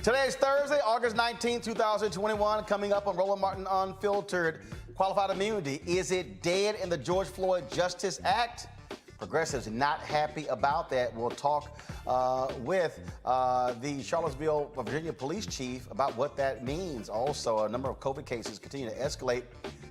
Today is Thursday, August 19, 2021. Coming up on Roland Martin Unfiltered, qualified immunity. Is it dead in the George Floyd Justice Act? Progressives not happy about that. We'll talk with the Charlottesville, Virginia police chief about what that means. Also, a number of COVID cases continue to escalate.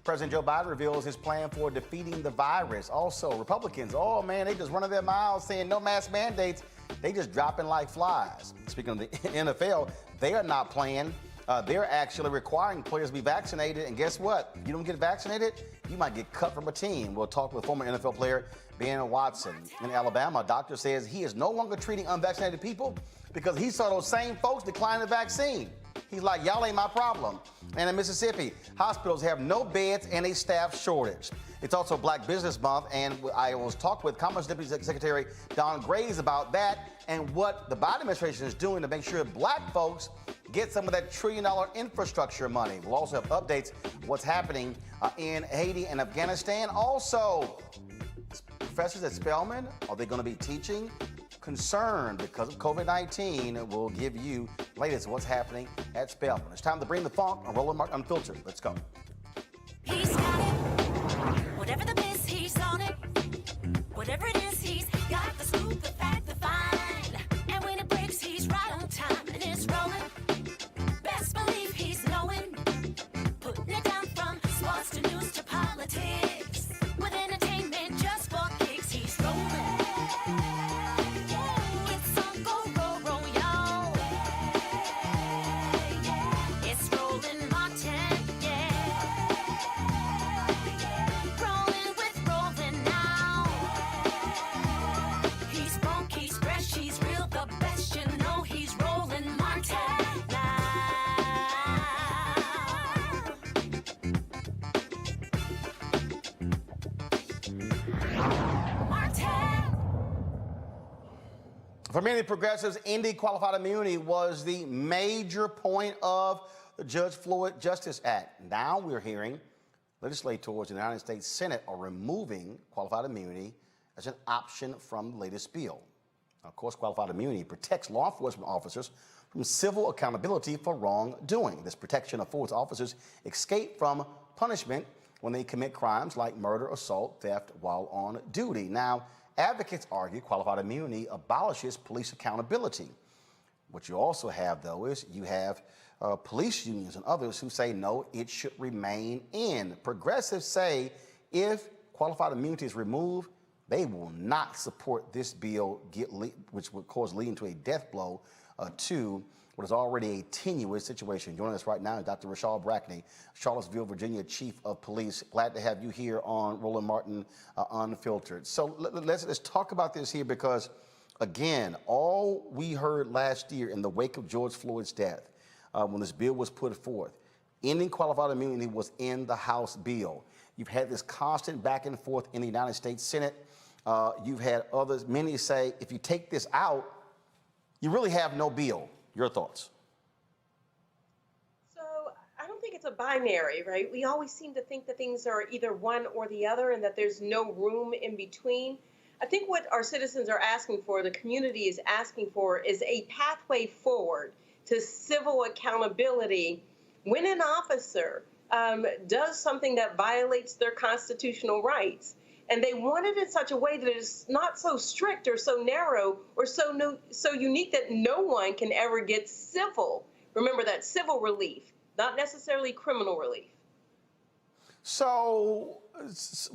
President Joe Biden reveals his plan for defeating the virus. Also, Republicans, oh man, they just running their mouths saying no mask mandates. They just dropping like flies. Speaking of the NFL, they are not playing. They're actually requiring players to be vaccinated. And guess what? If you don't get vaccinated, you might get cut from a team. We'll talk with former NFL player Ben Watson. In Alabama, a doctor says he is no longer treating unvaccinated people because he saw those same folks decline the vaccine. He's like, y'all ain't my problem. And in Mississippi, hospitals have no beds and a staff shortage. It's also Black Business Month, and I will talk with Commerce Deputy Secretary Don Graves about that and what the Biden administration is doing to make sure black folks get some of that $1 trillion infrastructure money. We'll also have updates on what's happening in Haiti and Afghanistan. Also, professors at Spelman, are they going to be teaching? Concerned because of COVID-19. We'll give you the latest on what's happening at Spelman. It's time to bring the funk on Roland Martin Unfiltered. Let's go. He's got it. Whatever the miss, he's on it. Whatever it is, he's got the scoop, the fact, the find. And when it breaks, he's right on time and it's rolling. Best believe he's knowing. Putting it down from sports to news to politics. With entertainment just for kicks, he's rolling. For many progressives, ending qualified immunity was the major point of the George Floyd Justice Act. Now we're hearing legislators in the United States Senate are removing qualified immunity as an option from the latest bill. Now, of course, qualified immunity protects law enforcement officers from civil accountability for wrongdoing. This protection affords officers escape from punishment when they commit crimes like murder, assault, theft while on duty. Now, advocates argue qualified immunity abolishes police accountability. What you also have, though, is you have police unions and others who say, no, it should remain in. Progressives say if qualified immunity is removed, they will not support this bill, which would cause leading to a death blow to what is already a tenuous situation. Joining us right now is Dr. Rashad Brackney, Charlottesville, Virginia Chief of Police. Glad to have you here on Roland Martin Unfiltered. So let's talk about this here because, again, all we heard last year in the wake of George Floyd's death, when this bill was put forth, ending qualified immunity was in the House bill. You've had this constant back and forth in the United States Senate. You've had others, many say, if you take this out, you really have no bill. Your thoughts? So I don't think it's a binary, right? We always seem to think that things are either one or the other and that there's no room in between. I think what our citizens are asking for, the community is asking for, is a pathway forward to civil accountability when an officer does something that violates their constitutional rights. And they want it in such a way that it's not so strict or so narrow or so unique that no one can ever get civil. Remember that, civil relief, not necessarily criminal relief. So,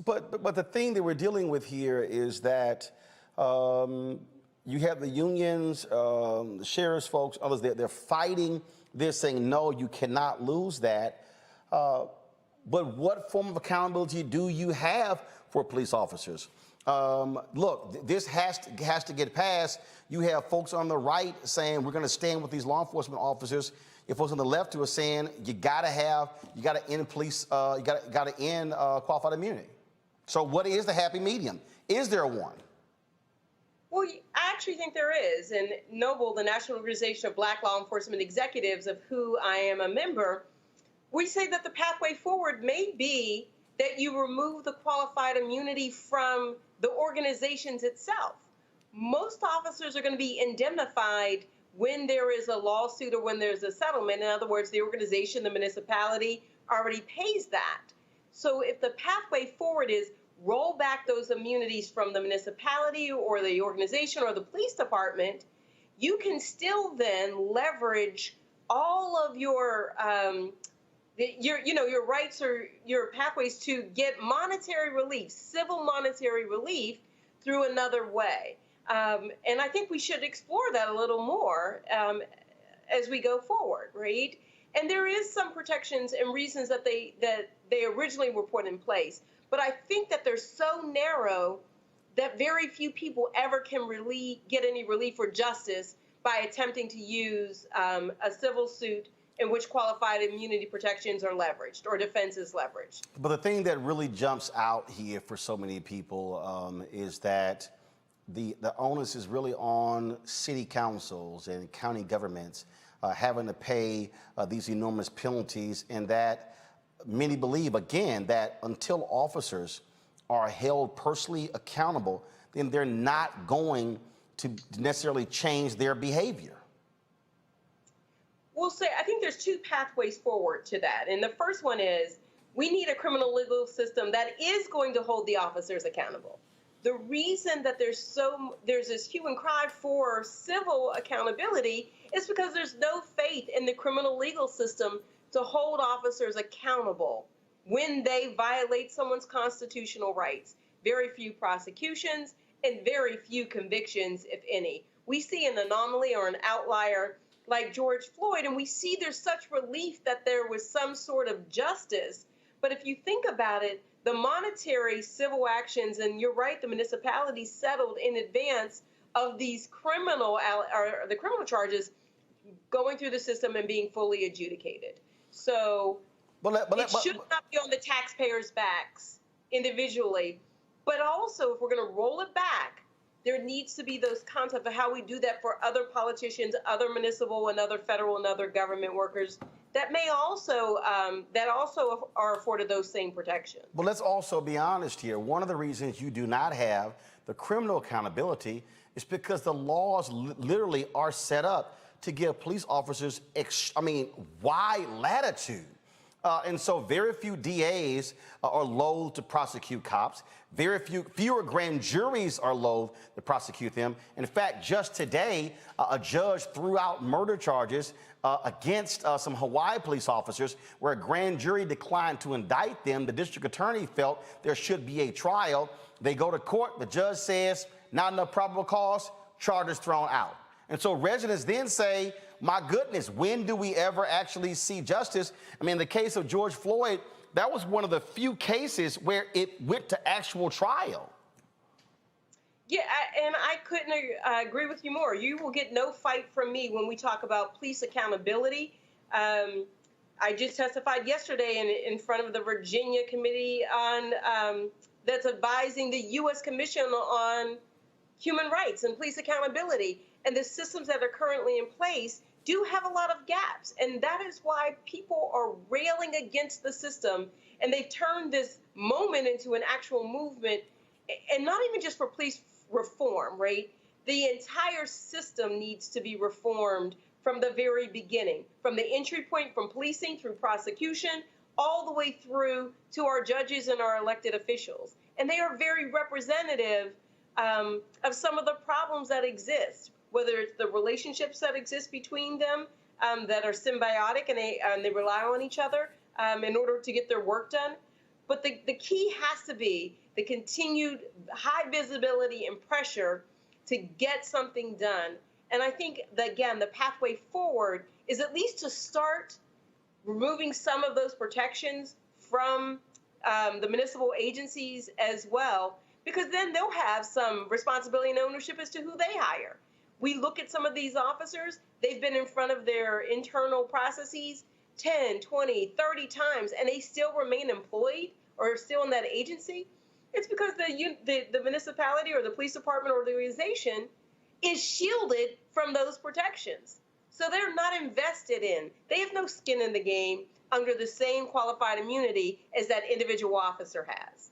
but the thing that we're dealing with here is that you have the unions, the sheriff's folks, others, they're fighting this, saying, no, you cannot lose that. But what form of accountability do you have for police officers? Look, this has to get passed. You have folks on the right saying we're going to stand with these law enforcement officers. You have folks on the left who are saying you got to end police, you got to end qualified immunity. So what is the happy medium? Is there one? Well, I actually think there is. And NOBLE, the National Organization of Black Law Enforcement Executives, of who I am a member, we say that the pathway forward may be that you remove the qualified immunity from the organizations itself. Most officers are going to be indemnified when there is a lawsuit or when there's a settlement. In other words, the organization, the municipality already pays that. So if the pathway forward is roll back those immunities from the municipality or the organization or the police department, you can still then leverage all of your your rights or your pathways to get monetary relief, civil monetary relief through another way. And I think we should explore that a little more as we go forward, right? And there is some protections and reasons that they originally were put in place. But I think that they're so narrow that very few people ever can really get any relief or justice by attempting to use a civil suit in which qualified immunity protections are leveraged or defense is leveraged. But the thing that really jumps out here for so many people is that the onus is really on city councils and county governments having to pay these enormous penalties, and that many believe, again, that until officers are held personally accountable, then they're not going to necessarily change their behavior. We'll say, I think there's two pathways forward to that. And the first one is we need a criminal legal system that is going to hold the officers accountable. The reason that there's this hue and cry for civil accountability is because there's no faith in the criminal legal system to hold officers accountable when they violate someone's constitutional rights. Very few prosecutions and very few convictions, if any. We see an anomaly or an outlier like George Floyd, and we see there's such relief that there was some sort of justice. But if you think about it, the monetary civil actions, and you're right, the municipalities settled in advance of these criminal charges going through the system and being fully adjudicated. So it should not be on the taxpayers' backs individually. But also, if we're going to roll it back, there needs to be those concepts of how we do that for other politicians, other municipal and other federal and other government workers that may also are afforded those same protections. But let's also be honest here. One of the reasons you do not have the criminal accountability is because the laws literally are set up to give police officers, wide latitude. And so very few DAs are loath to prosecute cops. Fewer grand juries are loath to prosecute them. In fact, just today, a judge threw out murder charges against some Hawaii police officers where a grand jury declined to indict them. The district attorney felt there should be a trial. They go to court. The judge says, not enough probable cause, charges thrown out. And so residents then say, my goodness, when do we ever actually see justice? In the case of George Floyd, that was one of the few cases where it went to actual trial. Yeah, and I couldn't agree with you more. You will get no fight from me when we talk about police accountability. I just testified yesterday in front of the Virginia committee on that's advising the U.S. Commission on Human Rights and police accountability. And the systems that are currently in place do have a lot of gaps. And that is why people are railing against the system. And they've turned this moment into an actual movement, and not even just for police reform, right? The entire system needs to be reformed from the very beginning, from the entry point, from policing through prosecution, all the way through to our judges and our elected officials. And they are very representative of some of the problems that exist, whether it's the relationships that exist between them that are symbiotic and they rely on each other in order to get their work done. But the key has to be the continued high visibility and pressure to get something done. And I think, that, again, the pathway forward is at least to start removing some of those protections from the municipal agencies as well, because then they'll have some responsibility and ownership as to who they hire. We look at some of these officers, they've been in front of their internal processes 10, 20, 30 times, and they still remain employed or still in that agency. It's because the municipality or the police department or the organization is shielded from those protections. So they're not invested in. They have no skin in the game under the same qualified immunity as that individual officer has.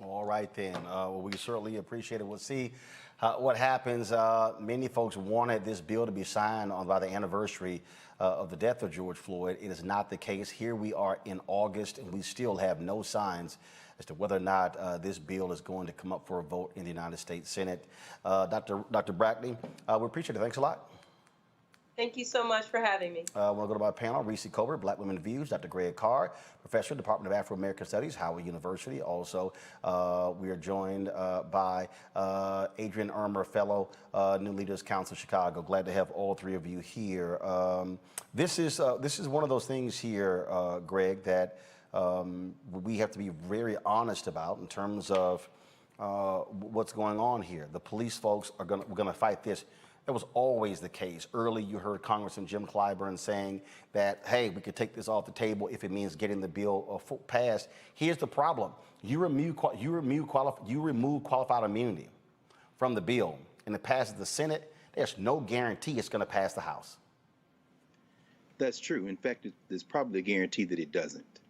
All right, then. Well, we certainly appreciate it. We'll see What happens, many folks wanted this bill to be signed on by the anniversary of the death of George Floyd. It is not the case. Here we are in August, and we still have no signs as to whether or not this bill is going to come up for a vote in the United States Senate. Dr. Brackney, we appreciate it. Thanks a lot. Thank you so much for having me. I want to go to my panel, Reese Colbert, Black Women Views, Dr. Greg Carr, Professor, Department of Afro-American Studies, Howard University. Also, we are joined by Adrian Irmer, Fellow, New Leaders Council, Chicago. Glad to have all three of you here. This is one of those things here, Greg, that we have to be very honest about in terms of what's going on here. The police folks are we're gonna fight this. That was always the case. Early, you heard Congressman Jim Clyburn saying that, hey, we could take this off the table if it means getting the bill passed. Here's the problem. You remove qualified immunity from the bill and it passes the Senate, there's no guarantee it's going to pass the House. That's true. In fact, there's probably a guarantee that it doesn't.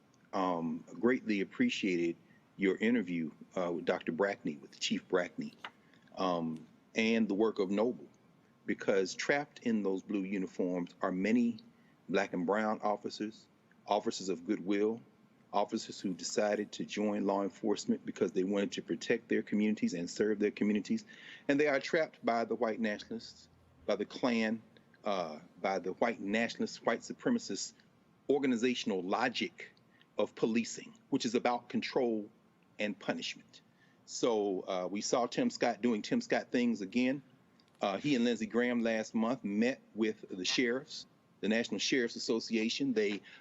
Greatly appreciated your interview with Dr. Brackney, with Chief Brackney, and the work of Noble. Because trapped in those blue uniforms are many Black and brown officers, officers of goodwill, officers who decided to join law enforcement because they wanted to protect their communities and serve their communities. And they are trapped by the white nationalists, by the Klan, by the white nationalist, white supremacist organizational logic of policing, which is about control and punishment. So we saw Tim Scott doing Tim Scott things again. He and Lindsey Graham last month met with the sheriffs, the National Sheriff's Association.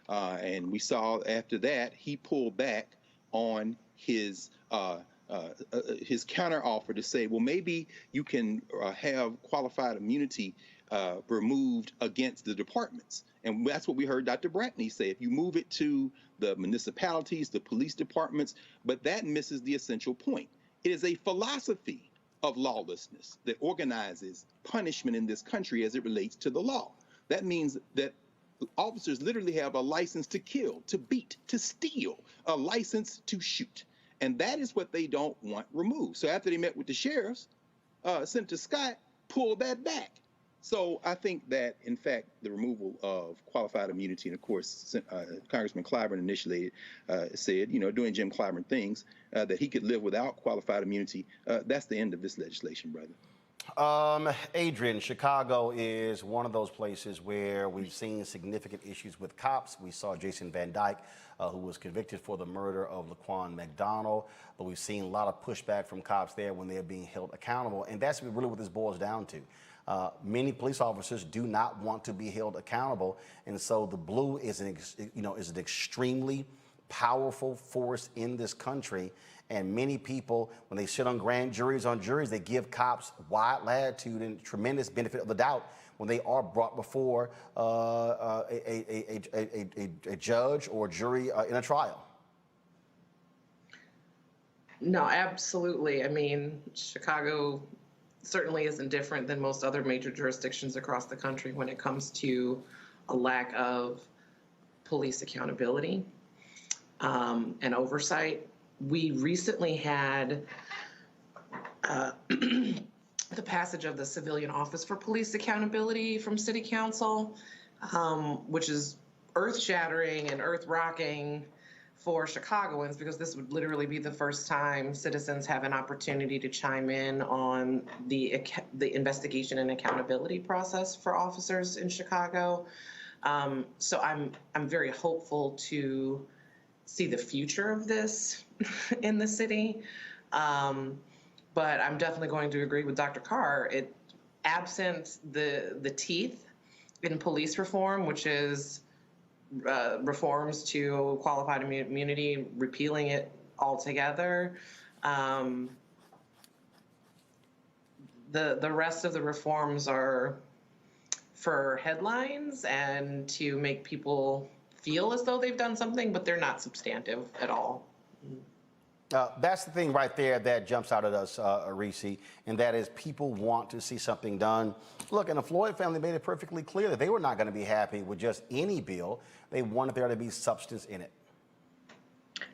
And we saw after that he pulled back on his counteroffer to say, well, maybe you can have qualified immunity removed against the departments. And that's what we heard Dr. Brackney say. If you move it to the municipalities, the police departments, but that misses the essential point. It is a philosophy of lawlessness that organizes punishment in this country as it relates to the law. That means that officers literally have a license to kill, to beat, to steal, a license to shoot. And that is what they don't want removed. So after they met with the sheriffs, Senator Scott pulled that back. So I think that, in fact, the removal of qualified immunity, and of course, Congressman Clyburn initially said, doing Jim Clyburn things, that he could live without qualified immunity. That's the end of this legislation, brother. Adrian, Chicago is one of those places where we've seen significant issues with cops. We saw Jason Van Dyke, who was convicted for the murder of Laquan McDonald, but we've seen a lot of pushback from cops there when they're being held accountable, and that's really what this boils down to. Many police officers do not want to be held accountable, and so the blue is an extremely powerful force in this country. And many people, when they sit on grand juries, they give cops wide latitude and tremendous benefit of the doubt when they are brought before a judge or jury in a trial. No, absolutely. I mean, Chicago certainly isn't different than most other major jurisdictions across the country when it comes to a lack of police accountability and oversight. We recently had the passage of the Civilian Office for Police Accountability from City Council, which is earth-shattering and earth-rocking for Chicagoans, because this would literally be the first time citizens have an opportunity to chime in on the investigation and accountability process for officers in Chicago. So I'm very hopeful to see the future of this in the city. But I'm definitely going to agree with Dr. Carr. Absent the teeth in police reform, which is reforms to qualified immunity, repealing it altogether. The rest of the reforms are for headlines and to make people feel as though they've done something, but they're not substantive at all. That's the thing right there that jumps out at us, Reese, and that is people want to see something done. Look, and the Floyd family made it perfectly clear that they were not going to be happy with just any bill. They wanted there to be substance in it.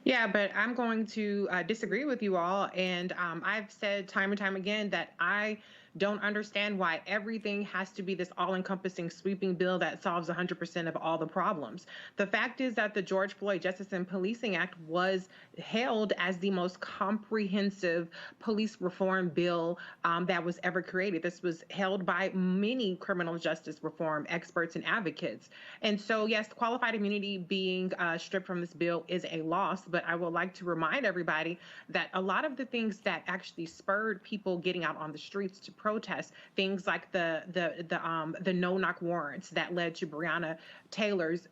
Yeah, but I'm going to disagree with you all. And I've said time and time again that I don't understand why everything has to be this all encompassing sweeping bill that solves 100% of all the problems. The fact is that the George Floyd Justice and Policing Act was hailed as the most comprehensive police reform bill that was ever created. This was held by many criminal justice reform experts and advocates. And so, yes, qualified immunity being stripped from this bill is a loss, but I would like to remind everybody that a lot of the things that actually spurred people getting out on the streets to protest, things like the no-knock warrants that led to Breonna Taylor's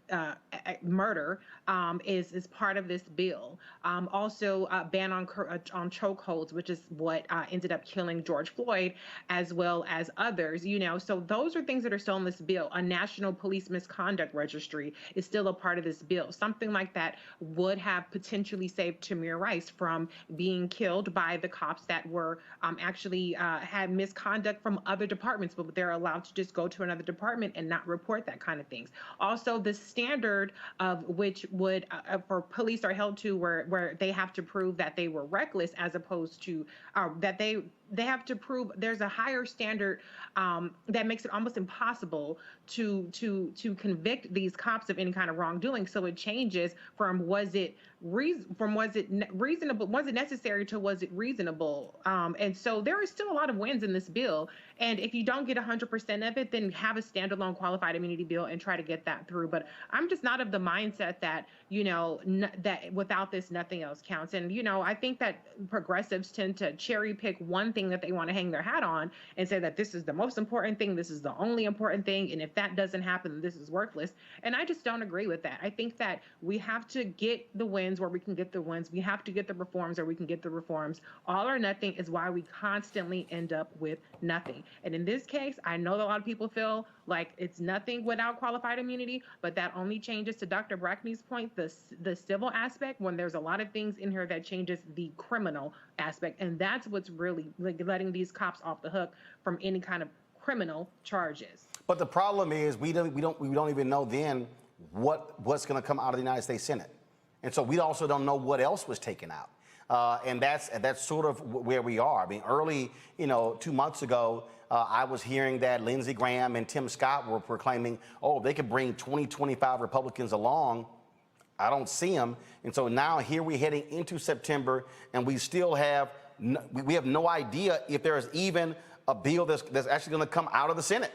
murder, is part of this bill. Also, ban on chokeholds, which is what ended up killing George Floyd, as well as others. You know, so those are things that are still in this bill. A national police misconduct registry is still a part of this bill. Something like that would have potentially saved Tamir Rice from being killed by the cops that were actually had misconduct from other departments, but they're allowed to just go to another department and not report that kind of things. Also, the standard of which would for police are held to where they have to prove that they were reckless, as opposed to that they have to prove there's a higher standard that makes it almost impossible to convict these cops of any kind of wrongdoing. So it changes from was it reasonable, was it necessary, to was it reasonable. And so there are still a lot of wins in this bill. And if you don't get 100% of it, then have a standalone qualified immunity bill and try to get that through. But I'm just not of the mindset that, you know, that without this, nothing else counts. And, you know, I think that progressives tend to cherry pick one thing that they want to hang their hat on and say that this is the most important thing, this is the only important thing, and if that doesn't happen, this is worthless. And I just don't agree with that. I think that we have to get the wins where we can get the wins. We have to get the reforms where we can get the reforms. All or nothing is why we constantly end up with nothing. And in this case, I know that a lot of people feel like it's nothing without qualified immunity, but that only changes, to Dr. Brackney's point, the civil aspect, when there's a lot of things in here that changes the criminal aspect. And that's what's really like letting these cops off the hook from any kind of criminal charges. But the problem is we don't even know then what's going to come out of the United States Senate, and so we also don't know what else was taken out. And that's sort of where we are. I mean, early, 2 months ago, I was hearing that Lindsey Graham and Tim Scott were proclaiming, oh, they could bring 25 Republicans along. I don't see them. And so now here we're heading into September, and we still have no idea if there is even a bill that's actually going to come out of the Senate.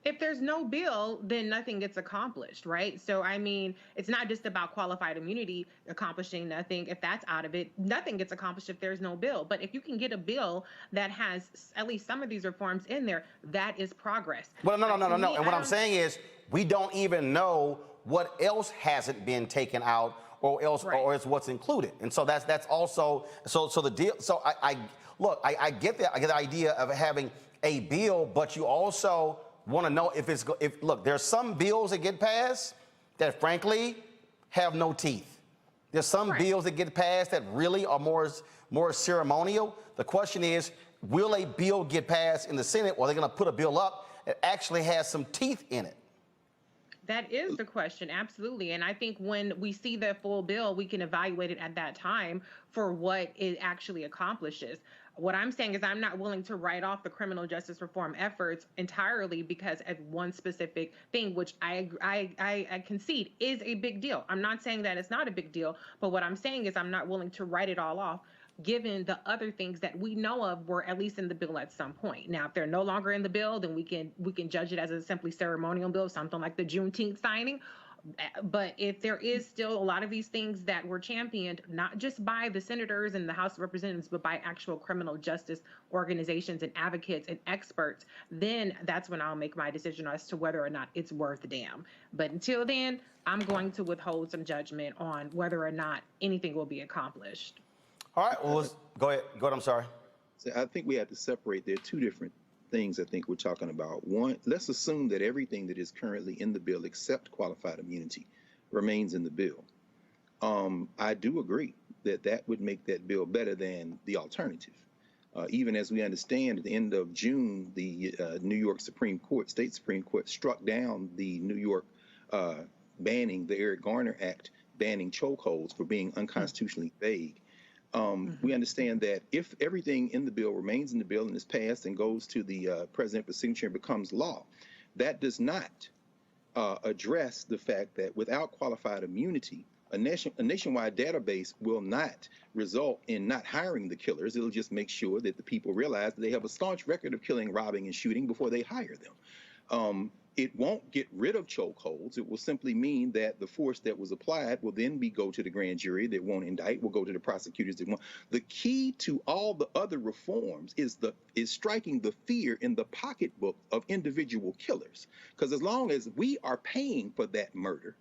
If there's no bill, then nothing gets accomplished, right? So, I mean, it's not just about qualified immunity accomplishing nothing. If that's out of it, nothing gets accomplished if there's no bill. But if you can get a bill that has at least some of these reforms in there, that is progress. Well, no. And what I'm saying is we don't even know what else hasn't been taken out or else, right, or it's what's included. And so that's also, so the deal. So I get the idea of having a bill, but you also want to know if there's some bills that get passed that frankly have no teeth. There's some bills that get passed that really are more ceremonial. The question is, will a bill get passed in the Senate, or are they going to put a bill up that actually has some teeth in it? That is the question, absolutely. And I think when we see the full bill, we can evaluate it at that time for what it actually accomplishes. What I'm saying is I'm not willing to write off the criminal justice reform efforts entirely because of one specific thing, which I concede is a big deal. I'm not saying that it's not a big deal, but what I'm saying is I'm not willing to write it all off, given the other things that we know of were at least in the bill at some point. Now, if they're no longer in the bill, then we can judge it as a simply ceremonial bill, something like the Juneteenth signing. But if there is still a lot of these things that were championed, not just by the senators and the House of Representatives, but by actual criminal justice organizations and advocates and experts, then that's when I'll make my decision as to whether or not it's worth a damn. But until then, I'm going to withhold some judgment on whether or not anything will be accomplished. All right, well, go ahead, I'm sorry. So I think we have to separate. There are two different things I think we're talking about. One, let's assume that everything that is currently in the bill except qualified immunity remains in the bill. I do agree that would make that bill better than the alternative. Even as we understand, at the end of June, the New York State Supreme Court struck down the New York banning the Eric Garner Act banning chokeholds for being unconstitutionally vague. We understand that if everything in the bill remains in the bill and is passed and goes to the president for signature and becomes law, that does not address the fact that without qualified immunity, a nationwide database will not result in not hiring the killers. It'll just make sure that the people realize that they have a staunch record of killing, robbing, and shooting before they hire them. It won't get rid of chokeholds. It will simply mean that the force that was applied will then go to the grand jury that won't indict, will go to the prosecutors that won't. The key to all the other reforms is striking the fear in the pocketbook of individual killers. Because as long as we are paying for that murder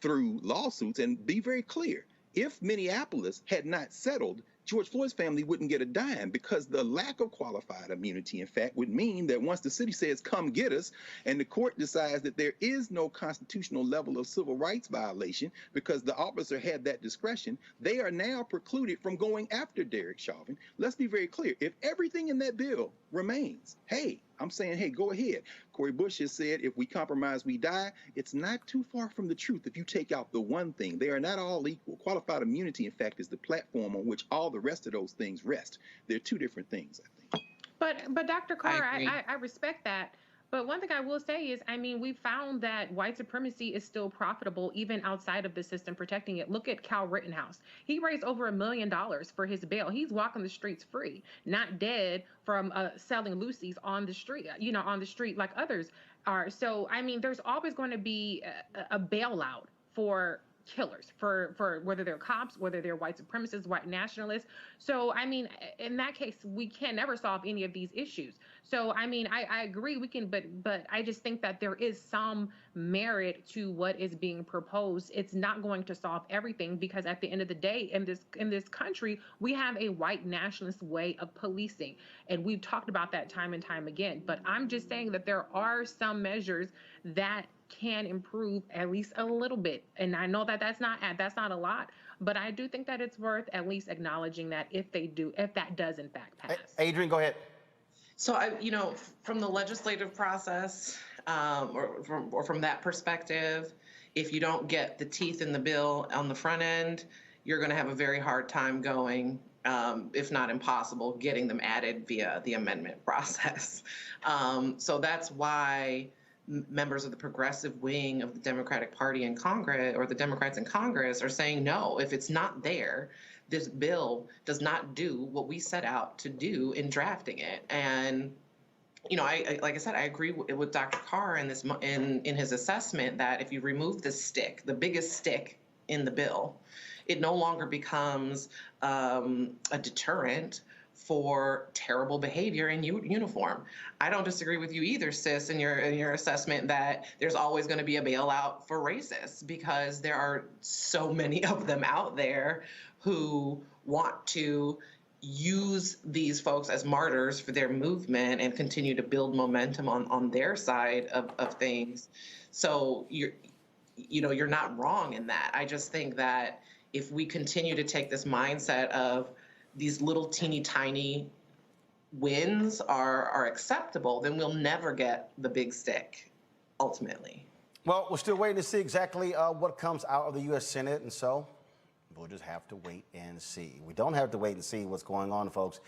through lawsuits, and be very clear, if Minneapolis had not settled, George Floyd's family wouldn't get a dime, because the lack of qualified immunity, in fact, would mean that once the city says, come get us, and the court decides that there is no constitutional level of civil rights violation because the officer had that discretion, they are now precluded from going after Derek Chauvin. Let's be very clear. If everything in that bill remains, hey, I'm saying, hey, go ahead. Cori Bush has said, if we compromise, we die. It's not too far from the truth if you take out the one thing. They are not all equal. Qualified immunity, in fact, is the platform on which all the rest of those things rest. They're two different things, I think. But Dr. Carr, I respect that. But one thing I will say is, I mean, we found that white supremacy is still profitable even outside of the system protecting it. Look at Cal Rittenhouse. He raised over $1 million for his bail. He's walking the streets free, not dead from selling loosies on the street, on the street like others are. So, I mean, there's always going to be a bailout for killers, for whether they're cops, whether they're white supremacists, white nationalists. So, I mean, in that case, we can never solve any of these issues. So, I mean, I agree we can, but I just think that there is some merit to what is being proposed. It's not going to solve everything, because at the end of the day, in this country, we have a white nationalist way of policing, and we've talked about that time and time again. But I'm just saying that there are some measures that can improve at least a little bit. And I know that that's not a lot, but I do think that it's worth at least acknowledging that if that does in fact pass. Adrian, go ahead. So from the legislative process, or from that perspective, if you don't get the teeth in the bill on the front end, you're going to have a very hard time going, if not impossible, getting them added via the amendment process. So that's why members of the progressive wing of the Democratic Party in Congress, or the Democrats in Congress, are saying, no, if it's not there, this bill does not do what we set out to do in drafting it. And, like I said, I agree with Dr. Carr in his assessment that if you remove the biggest stick in the bill, it no longer becomes a deterrent for terrible behavior in uniform. I don't disagree with you either, sis, in your assessment that there's always going to be a bailout for racists, because there are so many of them out there who want to use these folks as martyrs for their movement and continue to build momentum on their side of things. So you're not wrong in that. I just think that if we continue to take this mindset of these little teeny tiny wins are acceptable, then we'll never get the big stick ultimately. Well, we're still waiting to see exactly what comes out of the U.S. Senate, and so we'll just have to wait and see. We don't have to wait and see what's going on, folks,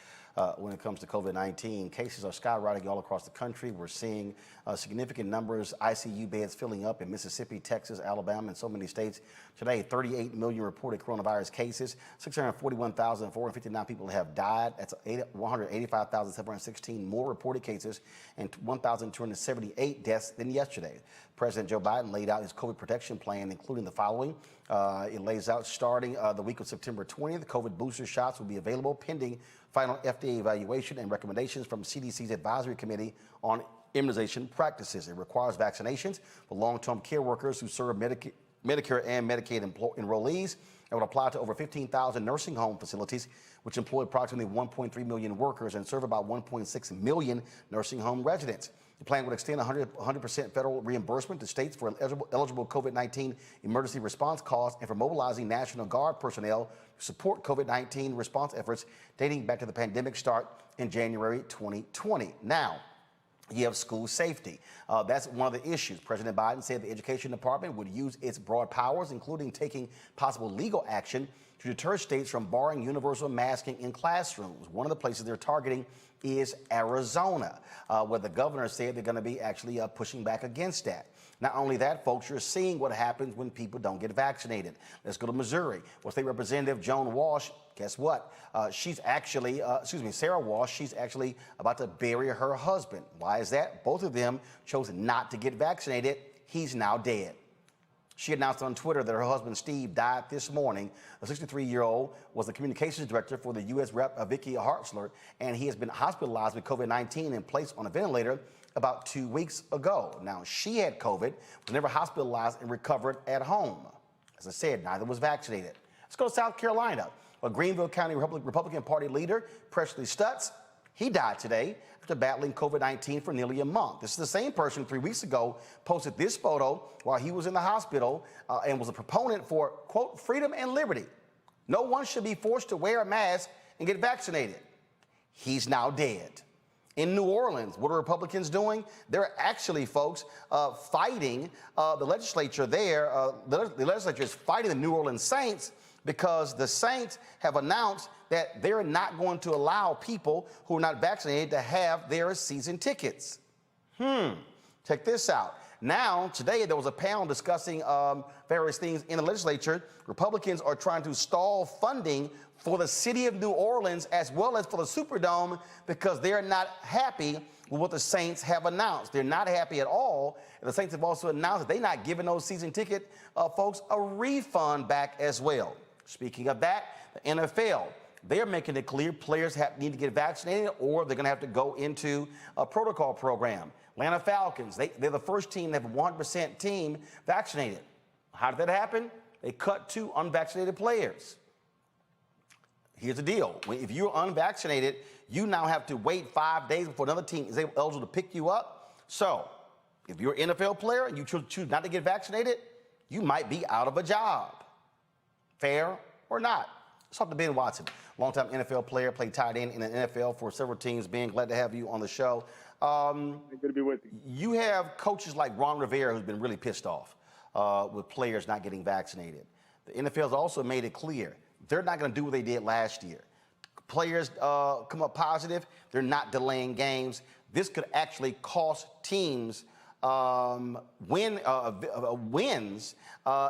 when it comes to COVID-19. Cases are skyrocketing all across the country. We're seeing significant numbers, ICU beds filling up in Mississippi, Texas, Alabama, and so many states. Today, 38 million reported coronavirus cases, 641,459 people have died. That's 185,716 more reported cases and 1,278 deaths than yesterday. President Joe Biden laid out his COVID protection plan, including the following. It lays out starting the week of September 20th, COVID booster shots will be available pending final FDA evaluation and recommendations from CDC's Advisory Committee on Immunization Practices. It requires vaccinations for long-term care workers who serve Medicare and Medicaid enrollees, and will apply to over 15,000 nursing home facilities, which employ approximately 1.3 million workers and serve about 1.6 million nursing home residents. The plan would extend 100% federal reimbursement to states for eligible COVID-19 emergency response costs and for mobilizing National Guard personnel to support COVID-19 response efforts dating back to the pandemic start in January 2020. Now, You have school safety. That's one of the issues. President Biden said the Education Department would use its broad powers, including taking possible legal action to deter states from barring universal masking in classrooms. One of the places they're targeting is Arizona, where the governor said they're going to be actually pushing back against that. Not only that, folks, you're seeing what happens when people don't get vaccinated. Let's go to Missouri, where State Representative Joan Walsh, guess what? She's actually, Sarah Walsh, she's actually about to bury her husband. Why is that? Both of them chose not to get vaccinated. He's now dead. She announced on Twitter that her husband, Steve, died this morning. The 63-year-old was the communications director for the U.S. Rep. Vicky Hartzler, and he has been hospitalized with COVID-19 and placed on a ventilator about 2 weeks ago. Now, she had COVID, was never hospitalized, and recovered at home. As I said, neither was vaccinated. Let's go to South Carolina. A Greenville County Republican Party leader, Presley Stutz, he died today after battling COVID-19 for nearly a month. This is the same person 3 weeks ago posted this photo while he was in the hospital and was a proponent for, quote, freedom and liberty. No one should be forced to wear a mask and get vaccinated. He's now dead. In New Orleans, what are Republicans doing? They're actually, folks, fighting the legislature there. The legislature is fighting the New Orleans Saints because the Saints have announced that they're not going to allow people who are not vaccinated to have their season tickets. Check this out. Now, today, there was a panel discussing various things in the legislature. Republicans are trying to stall funding for the city of New Orleans as well as for the Superdome because they're not happy with what the Saints have announced. They're not happy at all. And the Saints have also announced that they're not giving those season ticket folks a refund back as well. Speaking of that, the NFL, they're making it clear players need to get vaccinated or they're going to have to go into a protocol program. Atlanta Falcons, they're the first team to have a 100% team vaccinated. How did that happen? They cut 2 unvaccinated players. Here's the deal. If you're unvaccinated, you now have to wait 5 days before another team is eligible to pick you up. So if you're an NFL player and you choose not to get vaccinated, you might be out of a job. Fair or not? Let's talk to Ben Watson, longtime NFL player, played tight end in the NFL for several teams. Ben, glad to have you on the show. Good to be with you. You have coaches like Ron Rivera who's been really pissed off with players not getting vaccinated. The NFL has also made it clear they're not going to do what they did last year. Players come up positive, they're not delaying games. This could actually cost teams wins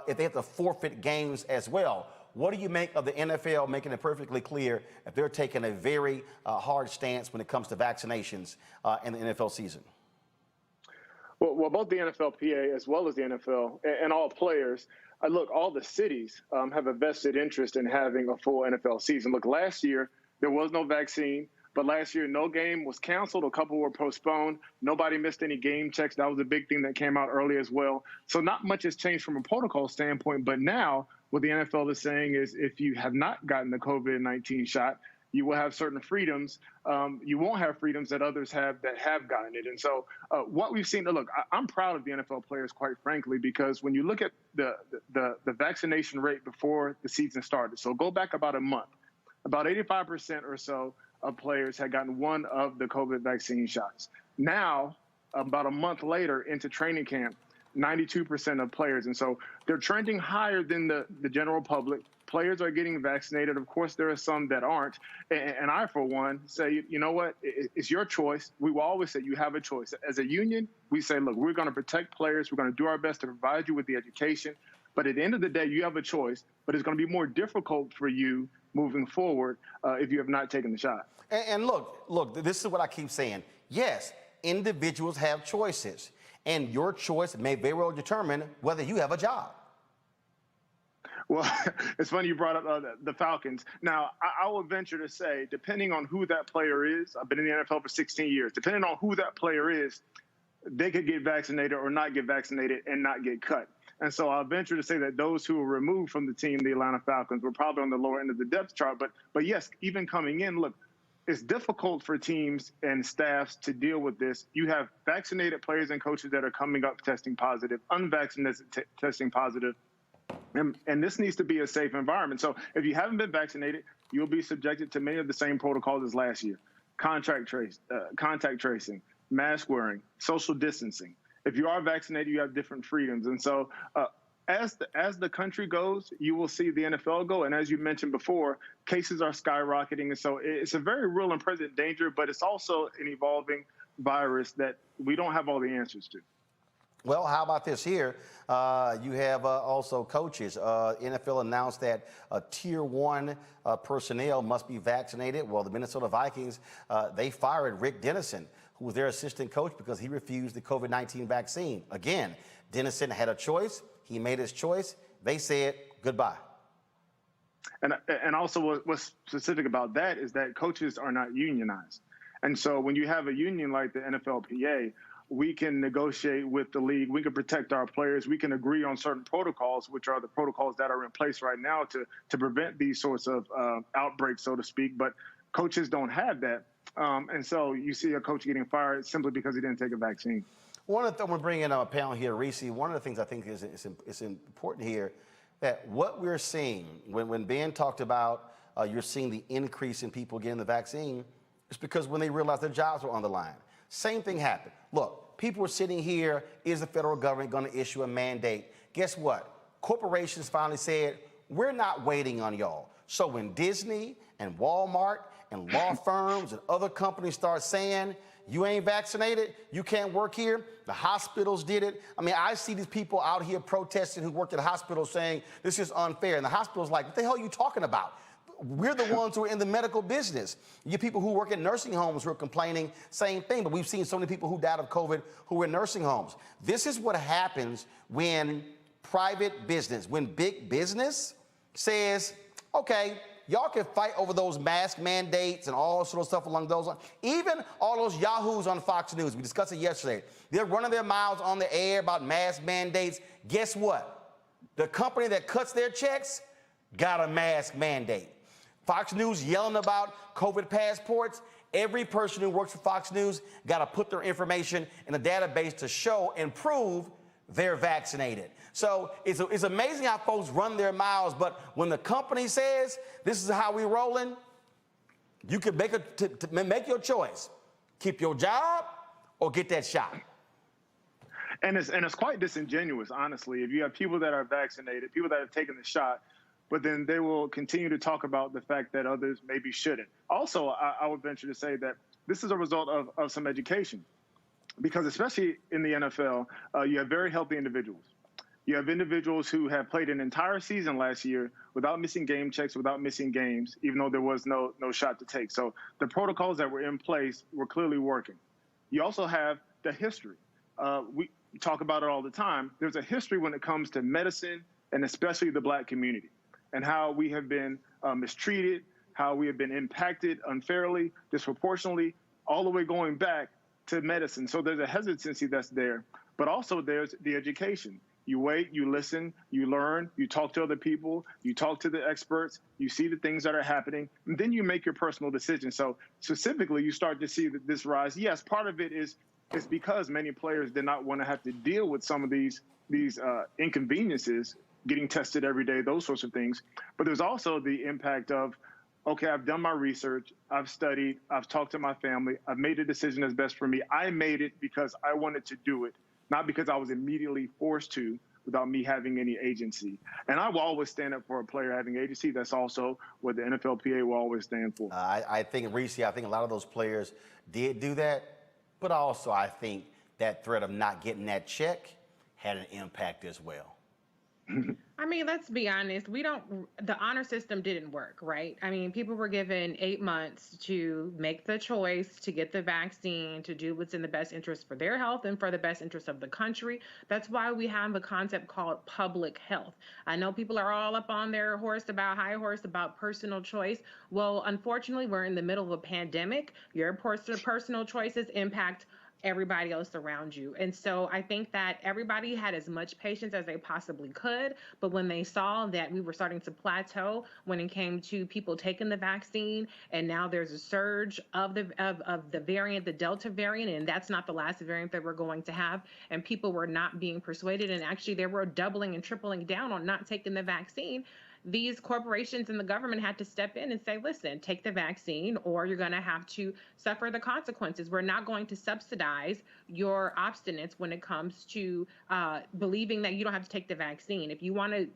if they have to forfeit games as well. What do you make of the NFL making it perfectly clear if they're taking a very hard stance when it comes to vaccinations in the NFL season? Well, both the NFLPA as well as the NFL and all players, look, all the cities have a vested interest in having a full NFL season. Look, last year, there was no vaccine, but last year, no game was canceled. A couple were postponed. Nobody missed any game checks. That was a big thing that came out early as well. So not much has changed from a protocol standpoint, but now what the NFL is saying is if you have not gotten the COVID-19 shot, you will have certain freedoms. You won't have freedoms that others have that have gotten it. And so what we've seen, look, I'm proud of the NFL players, quite frankly, because when you look at the vaccination rate before the season started, so go back about a month, about 85% or so of players had gotten one of the COVID vaccine shots. Now, about a month later into training camp, 92% of players. And so they're trending higher than the general public. Players are getting vaccinated. Of course, there are some that aren't. And I, for one, say, you know what? It's your choice. We will always say you have a choice. As a union, we say, look, we're going to protect players. We're going to do our best to provide you with the education. But at the end of the day, you have a choice. But it's going to be more difficult for you moving forward if you have not taken the shot. And look, this is what I keep saying. Yes, individuals have choices. And your choice may very well determine whether you have a job. Well, it's funny you brought up the Falcons. Now, I will venture to say, depending on who that player is, I've been in the NFL for 16 years, depending on who that player is, they could get vaccinated or not get vaccinated and not get cut. And so I'll venture to say that those who were removed from the team, the Atlanta Falcons, were probably on the lower end of the depth chart. But yes, even coming in, look, it's difficult for teams and staffs to deal with this. You have vaccinated players and coaches that are coming up testing positive, unvaccinated testing positive. And this needs to be a safe environment. So if you haven't been vaccinated, you'll be subjected to many of the same protocols as last year. Contact tracing, mask wearing, social distancing. If you are vaccinated, you have different freedoms. And so as the country goes, you will see the NFL go. And as you mentioned before, cases are skyrocketing. And so it's a very real and present danger, but it's also an evolving virus that we don't have all the answers to. Well, how about this here? You have also coaches. NFL announced that Tier 1 personnel must be vaccinated. Well, the Minnesota Vikings, they fired Rick Dennison, who was their assistant coach, because he refused the COVID-19 vaccine. Again, Dennison had a choice. He made his choice. They said goodbye. And also what's specific about that is that coaches are not unionized. And so when you have a union like the NFLPA, we can negotiate with the league. We can protect our players. We can agree on certain protocols, which are the protocols that are in place right now to prevent these sorts of outbreaks, so to speak. But coaches don't have that. And so you see a coach getting fired simply because he didn't take a vaccine. One of the things we're bringing in on a panel here, Reese, one of the things I think is important here, that what we're seeing, when Ben talked about you're seeing the increase in people getting the vaccine, it's because when they realized their jobs were on the line. Same thing happened. Look, people are sitting here, is the federal government going to issue a mandate? Guess what? Corporations finally said, we're not waiting on y'all. So when Disney and Walmart and law firms and other companies start saying, you ain't vaccinated, you can't work here, the hospitals did it. I mean, I see these people out here protesting who worked at hospitals saying this is unfair. And the hospital's like, what the hell are you talking about? We're the ones who are in the medical business. You people who work in nursing homes who are complaining, same thing. But we've seen so many people who died of COVID who were in nursing homes. This is what happens when private business, when big business says, okay, y'all can fight over those mask mandates and all sort of stuff along those lines. Even all those yahoos on Fox News, we discussed it yesterday. They're running their mouths on the air about mask mandates. Guess what? The company that cuts their checks got a mask mandate. Fox News yelling about COVID passports. Every person who works for Fox News got to put their information in a database to show and prove they're vaccinated. So it's amazing how folks run their mouths, but when the company says this is how we rolling, you can make your choice. Keep your job or get that shot. And it's quite disingenuous, honestly. If you have people that are vaccinated, people that have taken the shot, but then they will continue to talk about the fact that others maybe shouldn't. Also, I would venture to say that this is a result of some education, because especially in the NFL, you have very healthy individuals. You have individuals who have played an entire season last year without missing game checks, without missing games, even though there was no shot to take. So the protocols that were in place were clearly working. You also have the history. We talk about it all the time. There's a history when it comes to medicine, and especially the Black community, and how we have been mistreated, how we have been impacted unfairly, disproportionately, all the way going back to medicine. So there's a hesitancy that's there, but also there's the education. You wait, you listen, you learn, you talk to other people, you talk to the experts, you see the things that are happening, and then you make your personal decision. So specifically, you start to see that this rise. Yes, part of it is because many players did not want to have to deal with some of these inconveniences, getting tested every day, those sorts of things. But there's also the impact of, okay, I've done my research, I've studied, I've talked to my family, I've made a decision that's best for me. I made it because I wanted to do it, not because I was immediately forced to without me having any agency. And I will always stand up for a player having agency. That's also what the NFLPA will always stand for. I think, Reese, I think a lot of those players did do that, but also I think that threat of not getting that check had an impact as well. I mean, let's be honest. The honor system didn't work, right? I mean, people were given 8 months to make the choice to get the vaccine, to do what's in the best interest for their health and for the best interest of the country. That's why we have a concept called public health. I know people are all up on their high horse about personal choice. Well, unfortunately, we're in the middle of a pandemic. Your personal choices impact everybody else around you. And so I think that everybody had as much patience as they possibly could, but when they saw that we were starting to plateau when it came to people taking the vaccine, and now there's a surge of the variant, the Delta variant, and that's not the last variant that we're going to have, and people were not being persuaded, and actually they were doubling and tripling down on not taking the vaccine. these corporations and the government had to step in and say, listen, take the vaccine or you're going to have to suffer the consequences. We're not going to subsidize your obstinance when it comes to believing that you don't have to take the vaccine. If you want to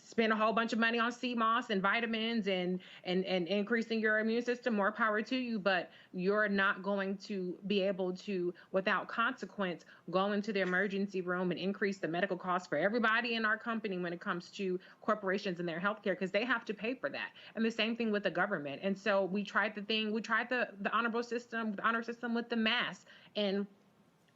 spend a whole bunch of money on CMOS and vitamins and increasing your immune system, more power to you, but you're not going to be able to, without consequence, go into the emergency room and increase the medical costs for everybody in our company when it comes to corporations and their healthcare, because they have to pay for that. And the same thing with the government. And so we tried the honor system with the mask, and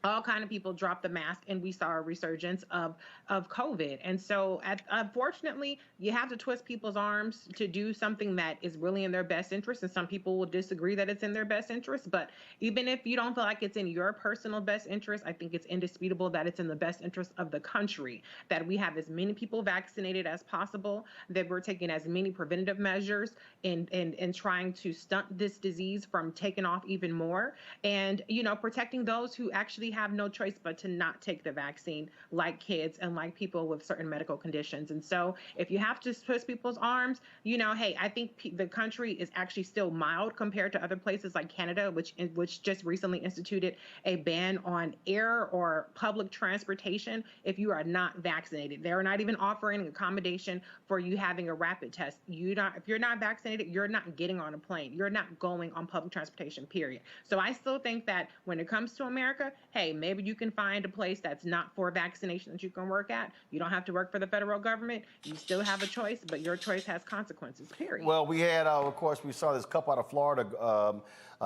all kind of people dropped the mask, and we saw a resurgence of COVID. And so unfortunately, you have to twist people's arms to do something that is really in their best interest. And some people will disagree that it's in their best interest. But even if you don't feel like it's in your personal best interest, I think it's indisputable that it's in the best interest of the country, that we have as many people vaccinated as possible, that we're taking as many preventative measures in trying to stunt this disease from taking off even more. And, protecting those who actually have no choice but to not take the vaccine, like kids and like people with certain medical conditions. And so if you have to twist people's arms, hey, I think the country is actually still mild compared to other places like Canada, which just recently instituted a ban on air or public transportation if you are not vaccinated. They're not even offering accommodation for you having a rapid test. If you're not vaccinated, you're not getting on a plane. You're not going on public transportation, period. So I still think that when it comes to America, hey, maybe you can find a place that's not for vaccination that you can work at. You don't have to work for the federal government. You still have a choice, but your choice has consequences, period. Well, we had, of course, we saw this couple out of Florida,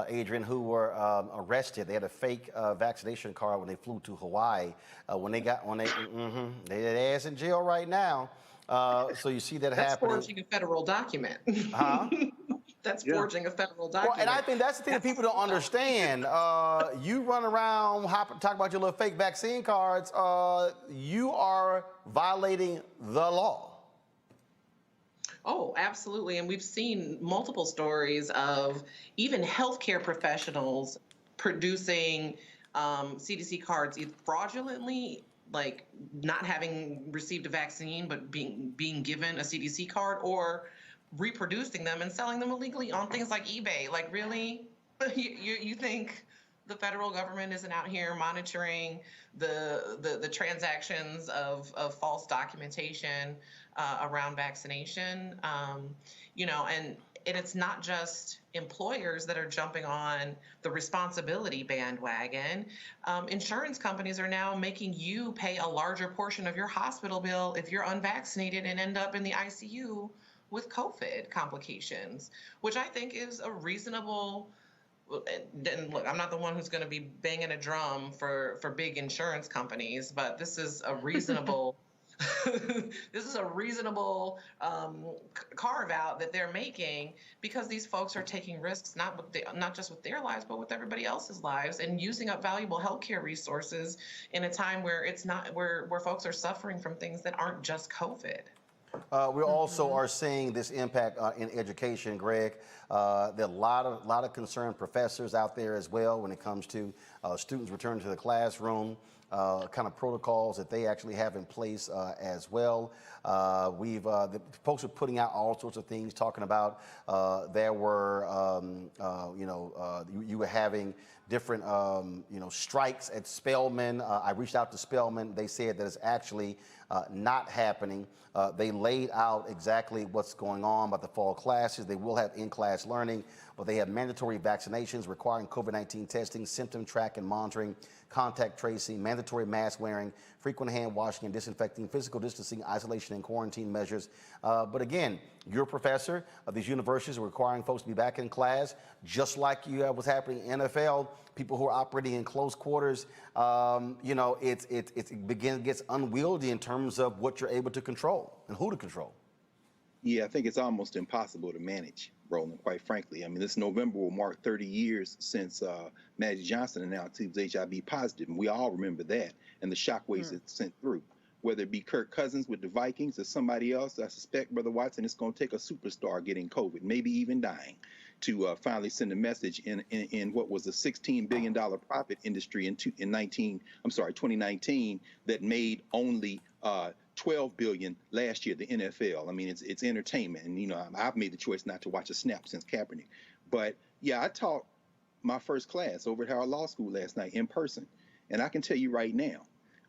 Adrian, who were arrested. They had a fake vaccination card when they flew to Hawaii. They their ass in jail right now. So you see that That's happening. That's forging a federal document. Huh? That's forging a federal document. Well, and I think that's the thing that people don't understand. You run around, talk about your little fake vaccine cards. You are violating the law. Oh, absolutely. And we've seen multiple stories of even healthcare professionals producing CDC cards either fraudulently, like not having received a vaccine, but being given a CDC card, or reproducing them and selling them illegally on things like eBay. Like, really? You think the federal government isn't out here monitoring the transactions of false documentation around vaccination? And it's not just employers that are jumping on the responsibility bandwagon. Insurance companies are now making you pay a larger portion of your hospital bill if you're unvaccinated and end up in the ICU with COVID complications, which I think is a reasonable. And look, I'm not the one who's going to be banging a drum for big insurance companies, but this is a reasonable. This is a reasonable carve out that they're making, because these folks are taking risks not just with their lives, but with everybody else's lives, and using up valuable healthcare resources in a time where it's not where folks are suffering from things that aren't just COVID. We also are seeing this impact in education, Greg. There are a lot of concerned professors out there as well when it comes to students returning to the classroom, kind of protocols that they actually have in place as well. The folks are putting out all sorts of things, talking about there were, you were having different, strikes at Spelman. I reached out to Spelman. They said that it's actually not happening. They laid out exactly what's going on about the fall classes. They will have in-class learning, but they have mandatory vaccinations requiring COVID-19 testing, symptom track and monitoring, contact tracing, mandatory mask wearing, frequent hand washing and disinfecting, physical distancing, isolation and quarantine measures. But again, you're a professor of these universities are requiring folks to be back in class, just like what's happening in NFL. People who are operating in close quarters, it gets unwieldy in terms of what you're able to control and who to control. Yeah, I think it's almost impossible to manage, Roland, quite frankly. I mean, this November will mark 30 years since Magic Johnson announced he was HIV positive, and we all remember that and the shockwaves it sent through. Whether it be Kirk Cousins with the Vikings or somebody else, I suspect, Brother Watson, it's going to take a superstar getting COVID, maybe even dying, to finally send a message in what was a $16 billion profit industry in 2019 that made only $12 billion last year, the NFL. I mean, it's entertainment. And, you know, I've made the choice not to watch a snap since Kaepernick. But, yeah, I taught my first class over at Howard Law School last night in person. And I can tell you right now,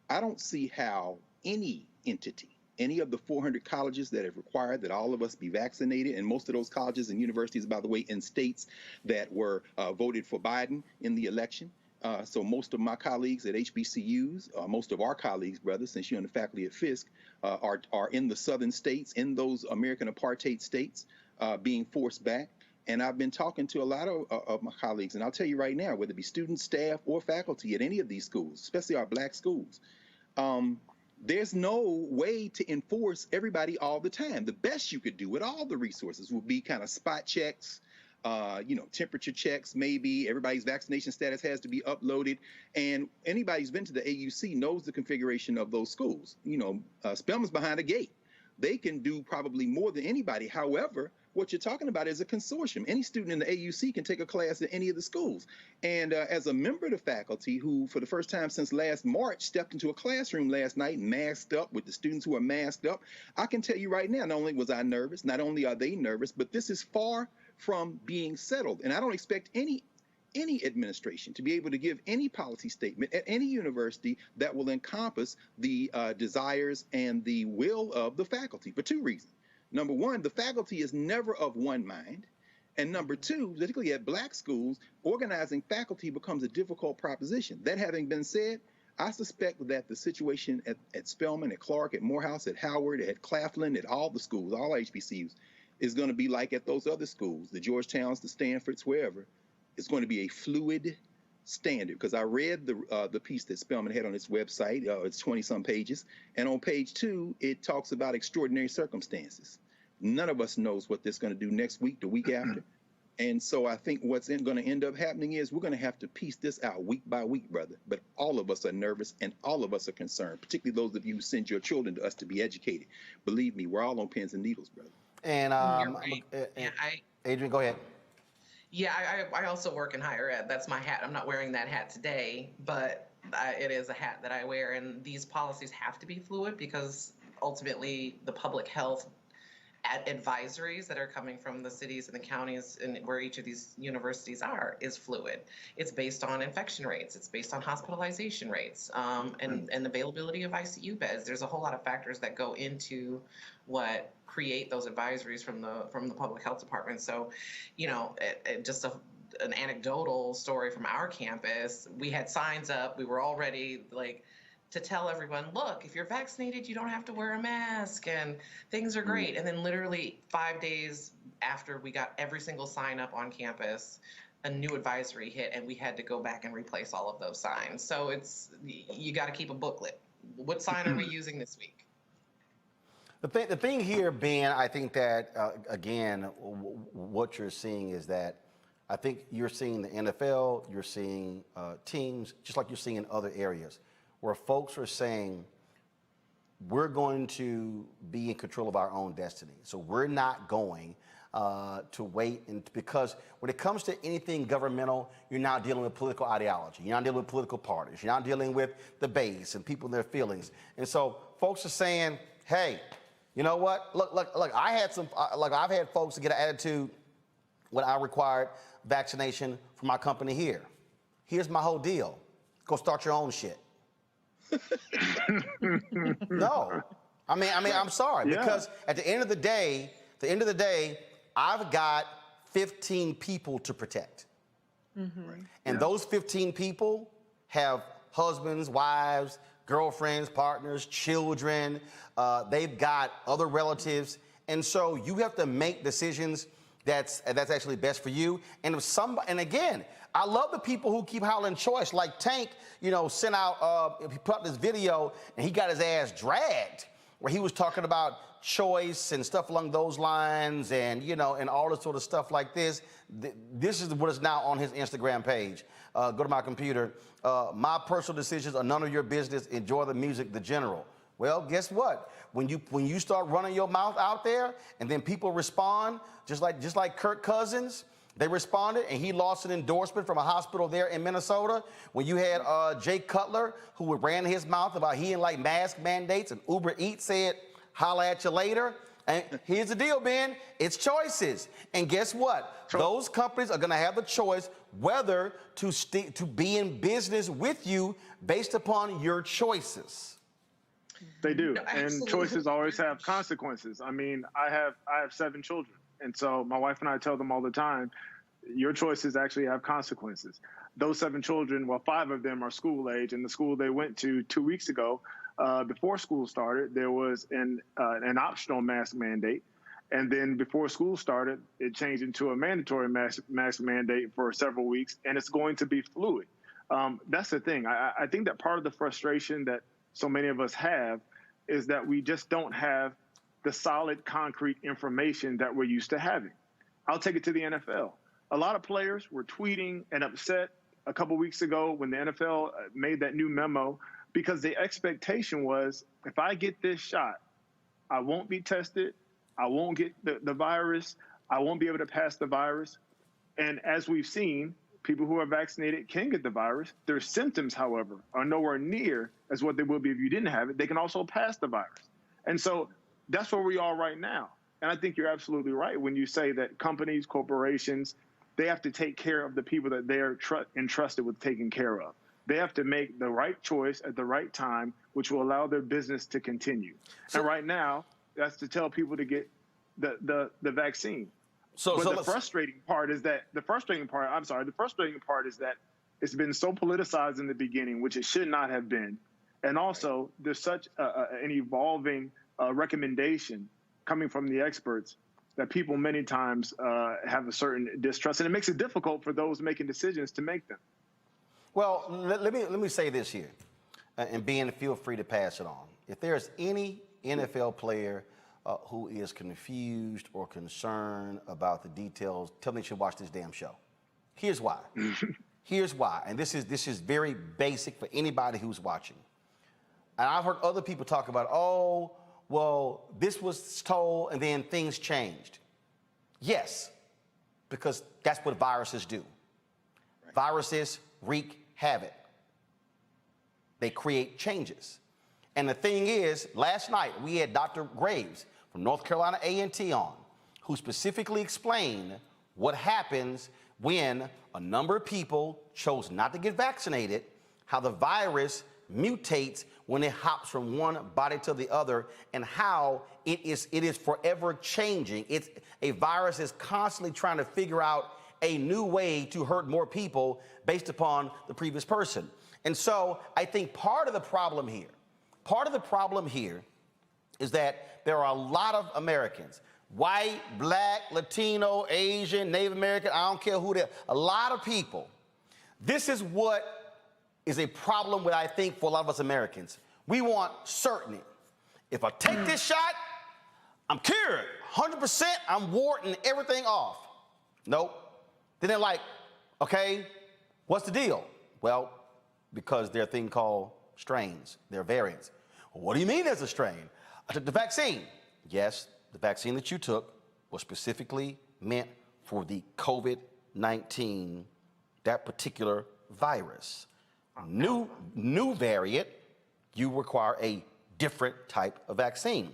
I don't see how any entity, any of the 400 colleges that have required that all of us be vaccinated, and most of those colleges and universities, by the way, in states that were voted for Biden in the election. So most of my colleagues at HBCUs, most of our colleagues, brother, since you're on the faculty at Fisk, are in the southern states, in those American apartheid states, being forced back. And I've been talking to a lot of my colleagues, and I'll tell you right now, whether it be students, staff, or faculty at any of these schools, especially our black schools, there's no way to enforce everybody all the time. The best you could do with all the resources would be kind of spot checks, you know, temperature checks, maybe. Everybody's vaccination status has to be uploaded. And anybody who's been to the AUC knows the configuration of those schools. You know, Spelman's behind a gate. They can do probably more than anybody. However, what you're talking about is a consortium. Any student in the AUC can take a class at any of the schools. And as a member of the faculty who, for the first time since last March, stepped into a classroom last night masked up with the students who are masked up, I can tell you right now, not only was I nervous, not only are they nervous, but this is far from being settled. And I don't expect any administration to be able to give any policy statement at any university that will encompass the desires and the will of the faculty for two reasons. Number one, the faculty is never of one mind. And number two, particularly at black schools, organizing faculty becomes a difficult proposition. That having been said, I suspect that the situation at Spelman, at Clark, at Morehouse, at Howard, at Claflin, at all the schools, all HBCUs, is going to be like at those other schools, the Georgetowns, the Stanfords, wherever. It's going to be a fluid standard, because I read the piece that Spelman had on its website. It's 20-some pages. And on page 2, it talks about extraordinary circumstances. None of us knows what this is going to do next week, the week after. And so I think what's going to end up happening is we're going to have to piece this out week by week, brother. But all of us are nervous and all of us are concerned, particularly those of you who send your children to us to be educated. Believe me, we're all on pins and needles, brother. And, Right. Adrian, go ahead. Yeah, I also work in higher ed. That's my hat. I'm not wearing that hat today, but it is a hat that I wear. And these policies have to be fluid because ultimately the public health advisories that are coming from the cities and the counties and where each of these universities are is fluid. It's based on infection rates. It's based on hospitalization rates and availability of ICU beds. There's a whole lot of factors that go into what create those advisories from the public health department. So, you know, just an anecdotal story from our campus, we had signs up. We were already like to tell everyone, look, if you're vaccinated, you don't have to wear a mask and things are great. And then literally 5 days after we got every single sign up on campus, a new advisory hit and we had to go back and replace all of those signs. So you got to keep a booklet. What sign are we using this week? The thing here, Ben, I think that, again, what you're seeing is that I think you're seeing the NFL, you're seeing teams, just like you're seeing in other areas, where folks are saying, we're going to be in control of our own destiny. So we're not going to wait, because when it comes to anything governmental, you're now dealing with political ideology. You're not dealing with political parties. You're not dealing with the base and people and their feelings. And so folks are saying, hey, you know what? Look. I've had folks to get an attitude when I required vaccination for my company here. Here's my whole deal: go start your own shit. No, I mean, I'm sorry, because at the end of the day, I've got 15 people to protect, and those 15 people have husbands, wives, girlfriends, partners, children. They've got other relatives, and so you have to make decisions that's actually best for you. And and again, I love the people who keep hollering choice, like Tank, sent out, he put up this video and he got his ass dragged, where he was talking about choice and stuff along those lines, and and all this sort of stuff like this. This is what is now on his Instagram page. Go to my computer. My personal decisions are none of your business. Enjoy the music, The General. Well, guess what? When you start running your mouth out there, and then people respond, just like Kirk Cousins, They responded, and he lost an endorsement from a hospital there in Minnesota. When you had Jay Cutler, who ran his mouth about he didn't like mask mandates, and Uber Eats said, holla at you later. And here's the deal, Ben, it's choices. And guess what? Sure. Those companies are gonna have the choice whether to be in business with you based upon your choices. They do, No, and absolutely. choices always have consequences. I mean, I have 7 children, and so my wife and I tell them all the time, your choices actually have consequences. Those 7 children, well, 5 of them are school age, and the school they went to 2 weeks ago, before school started, there was an optional mask mandate, and then before school started, it changed into a mandatory mask mandate for several weeks, and it's going to be fluid. That's the thing. I think that part of the frustration that so many of us have is that we just don't have the solid, concrete information that we're used to having. I'll take it to the NFL. A lot of players were tweeting and upset a couple weeks ago when the NFL made that new memo because the expectation was, if I get this shot, I won't be tested, I won't get the virus, I won't be able to pass the virus. And as we've seen, people who are vaccinated can get the virus. Their symptoms, however, are nowhere near as what they would be if you didn't have it. They can also pass the virus. And so that's where we are right now. And I think you're absolutely right when you say that companies, corporations, they have to take care of the people that they're entrusted with taking care of. They have to make the right choice at the right time, which will allow their business to continue. And right now, that's to tell people to get the vaccine. But the frustrating part is that it's been so politicized in the beginning, which it should not have been. And also, there's such an evolving recommendation coming from the experts that people many times have a certain distrust, and it makes it difficult for those making decisions to make them. Well, let me say this here, and Ben, feel free to pass it on. If there's any NFL player who is confused or concerned about the details, tell them they should watch this damn show. Here's why. Here's why, and this is very basic for anybody who's watching. And I've heard other people talk about, oh, well, this was told and then things changed. Yes, because that's what viruses do. Right. Viruses wreak havoc. They create changes. And the thing is, last night we had Dr. Graves from North Carolina A&T on, who specifically explained what happens when a number of people chose not to get vaccinated, how the virus mutates when it hops from one body to the other, and how it is forever changing. A virus is constantly trying to figure out a new way to hurt more people based upon the previous person. And so I think part of the problem here is that there are a lot of Americans, white, black, Latino, Asian, Native American, I don't care who they are, a lot of people. This is what is a problem with, I think, for a lot of us Americans. We want certainty. If I take this shot, I'm cured. 100%, I'm warding everything off. Nope. Then they're like, okay, what's the deal? Well, because there are a thing called strains, there are variants. Well, what do you mean there's a strain? I took the vaccine. Yes, the vaccine that you took was specifically meant for the COVID-19, that particular virus. New variant, you require a different type of vaccine.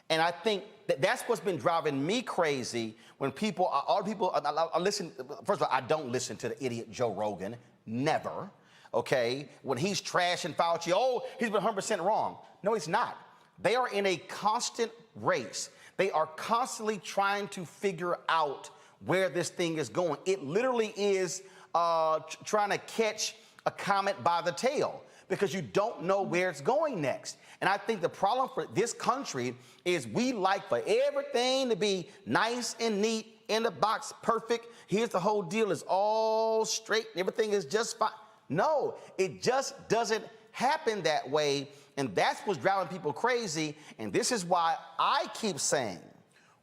And I think that's what's been driving me crazy when people, I listen, first of all, I don't listen to the idiot Joe Rogan, never, okay? When he's trashing Fauci, oh, he's been 100% wrong. No, he's not. They are in a constant race. They are constantly trying to figure out where this thing is going. It literally is trying to catch a comet by the tail because you don't know where it's going next. And I think the problem for this country is we like for everything to be nice and neat, in the box, perfect. Here's the whole deal, it's all straight, everything is just fine. No, it just doesn't happen that way, and that's what's driving people crazy. And this is why I keep saying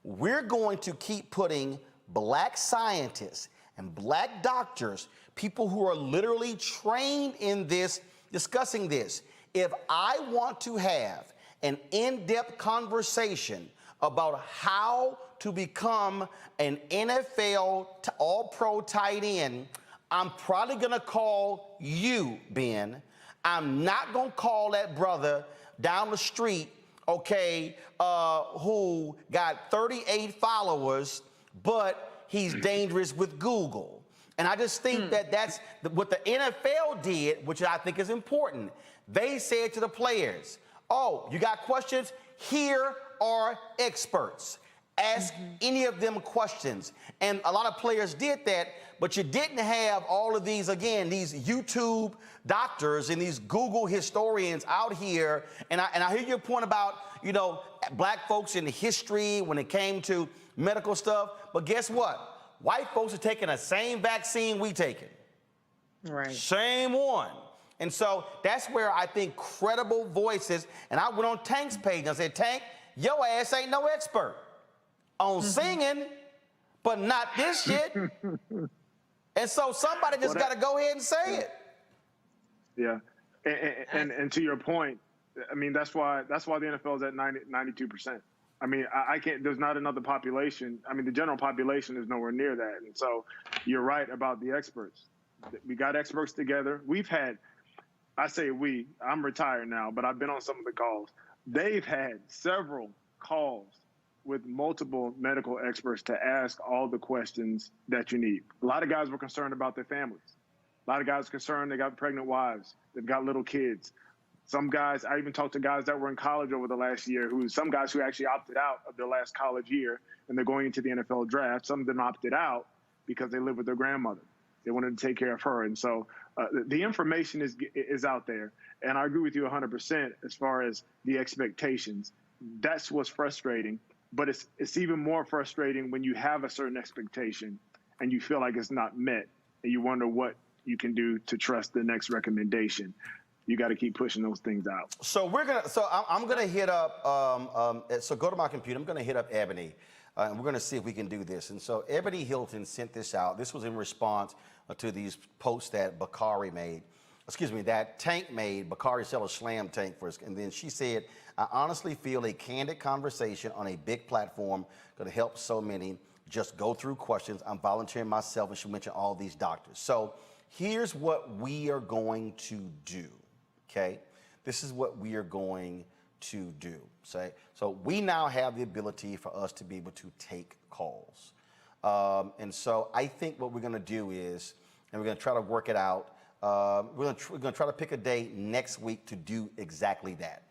we're going to keep putting black scientists and black doctors, people who are literally trained in this, discussing this. If I want to have an in-depth conversation about how to become an NFL all-pro tight end, I'm probably going to call you, Ben. I'm not going to call that brother down the street, okay, who got 38 followers, but he's dangerous with Google. And I just think that that's what the NFL did, which I think is important. They said to the players, oh, you got questions? Here are experts. Ask any of them questions. And a lot of players did that, but you didn't have all of these, again, these YouTube doctors and these Google historians out here. And I hear your point about, you know, black folks in history when it came to medical stuff. But guess what? White folks are taking the same vaccine we taking. Right. Same one. And so that's where I think credible voices, and I went on Tank's page and I said, Tank, your ass ain't no expert on singing, but not this shit. And so somebody just got to go ahead and say it. Yeah. And to your point, I mean, that's why the NFL is at 92%. I mean, I can't, there's not another population. I mean, the general population is nowhere near that. And so you're right about the experts. We got experts together. We've had, I say we, I'm retired now, but I've been on some of the calls. They've had several calls with multiple medical experts to ask all the questions that you need. A lot of guys were concerned about their families. A lot of guys are concerned they got pregnant wives. They've got little kids. Some guys, I even talked to guys that were in college over the last year, some guys who actually opted out of their last college year and they're going into the NFL draft. Some of them opted out because they live with their grandmother. They wanted to take care of her. And so the information is out there. And I agree with you 100% as far as the expectations. That's what's frustrating. But it's even more frustrating when you have a certain expectation and you feel like it's not met and you wonder what you can do to trust the next recommendation. You got to keep pushing those things out. So I'm gonna hit up. So go to my computer. I'm gonna hit up Ebony, and we're gonna see if we can do this. And so Ebony Hilton sent this out. This was in response to these posts that that Tank made. Bakari sell a slam tank for us, and then she said, "I honestly feel a candid conversation on a big platform could help so many. Just go through questions. I'm volunteering myself," and she mentioned all these doctors. So here's what we are going to do. Okay, this is what we are going to do. So we now have the ability for us to be able to take calls. And so I think what we're going to do is, and we're going to try to work it out, we're going to try to pick a day next week to do exactly that.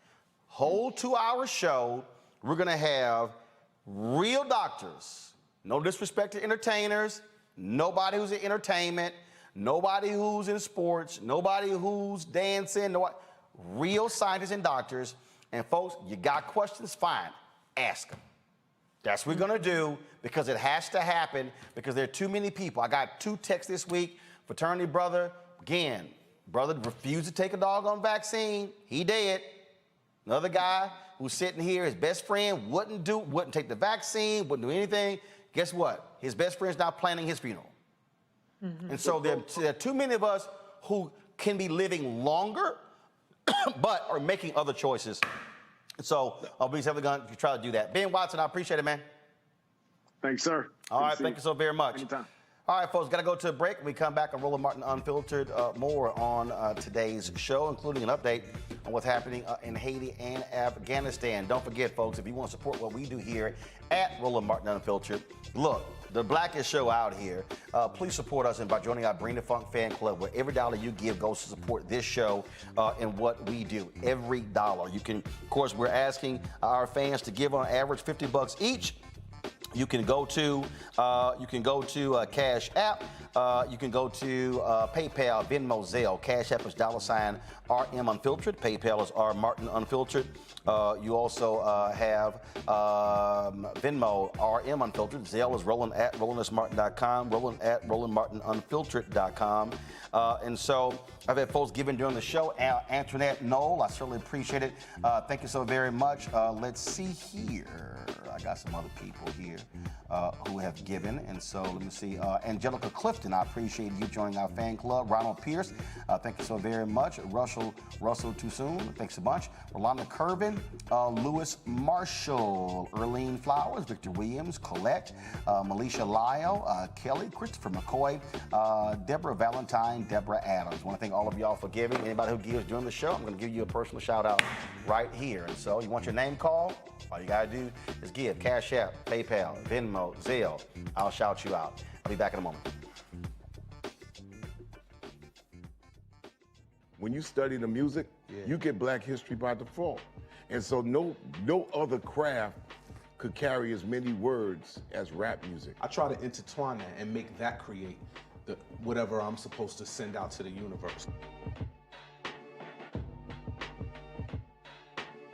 Whole 2-hour show, we're going to have real doctors. No disrespect to entertainers, nobody who's in entertainment, nobody who's in sports, nobody who's dancing, real scientists and doctors. And folks, you got questions? Fine, ask them. That's what we're gonna do because it has to happen because there are too many people. I got 2 texts this week. Fraternity brother, again, brother refused to take a doggone vaccine. He dead. Another guy who's sitting here, his best friend wouldn't take the vaccine, wouldn't do anything. Guess what? His best friend's now planning his funeral. And so there are too many of us who can be living longer, but are making other choices. So I'll be going to try to do that. Ben Watson, I appreciate it, man. Thanks, sir. All right, thank you so very much. Anytime. All right, folks, got to go to a break. When we come back on Roland Martin Unfiltered, more on today's show, including an update on what's happening in Haiti and Afghanistan. Don't forget, folks, if you want to support what we do here at Roland Martin Unfiltered, look, the blackest show out here. Please support us by joining our Bring the Funk fan club, where every dollar you give goes to support this show and what we do. Every dollar. You can, of course, we're asking our fans to give on average $50 each. You can go to Cash App. You can go to PayPal, Venmo, Zelle. Cash App is $RM Unfiltered. PayPal is R Martin Unfiltered. You also have Venmo, RM Unfiltered. Zelle is Roland at RolandSmartin.com. Roland at RolandMartinUnfiltered.com. And so I've had folks giving during the show. Antoinette Knoll, I certainly appreciate it. Thank you so very much. Let's see here. I got some other people here who have given. And so let me see. Angelica Clifton, I appreciate you joining our fan club. Ronald Pierce, thank you so very much. Russell Toussoon, thanks a bunch. Rolanda Curvin, Lewis Marshall, Erlene Flowers, Victor Williams, Colette, Melisha Lyle, Kelly, Christopher McCoy, Deborah Valentine, Deborah Adams. I want to thank all of y'all for giving. Anybody who gives during the show, I'm going to give you a personal shout out right here. And so you want your name called? All you got to do is give. Cash App, PayPal, Venmo, Zelle. I'll shout you out. I'll be back in a moment. When you study the music, you get Black history by default. And so no other craft could carry as many words as rap music. I try to intertwine that and make that create whatever I'm supposed to send out to the universe.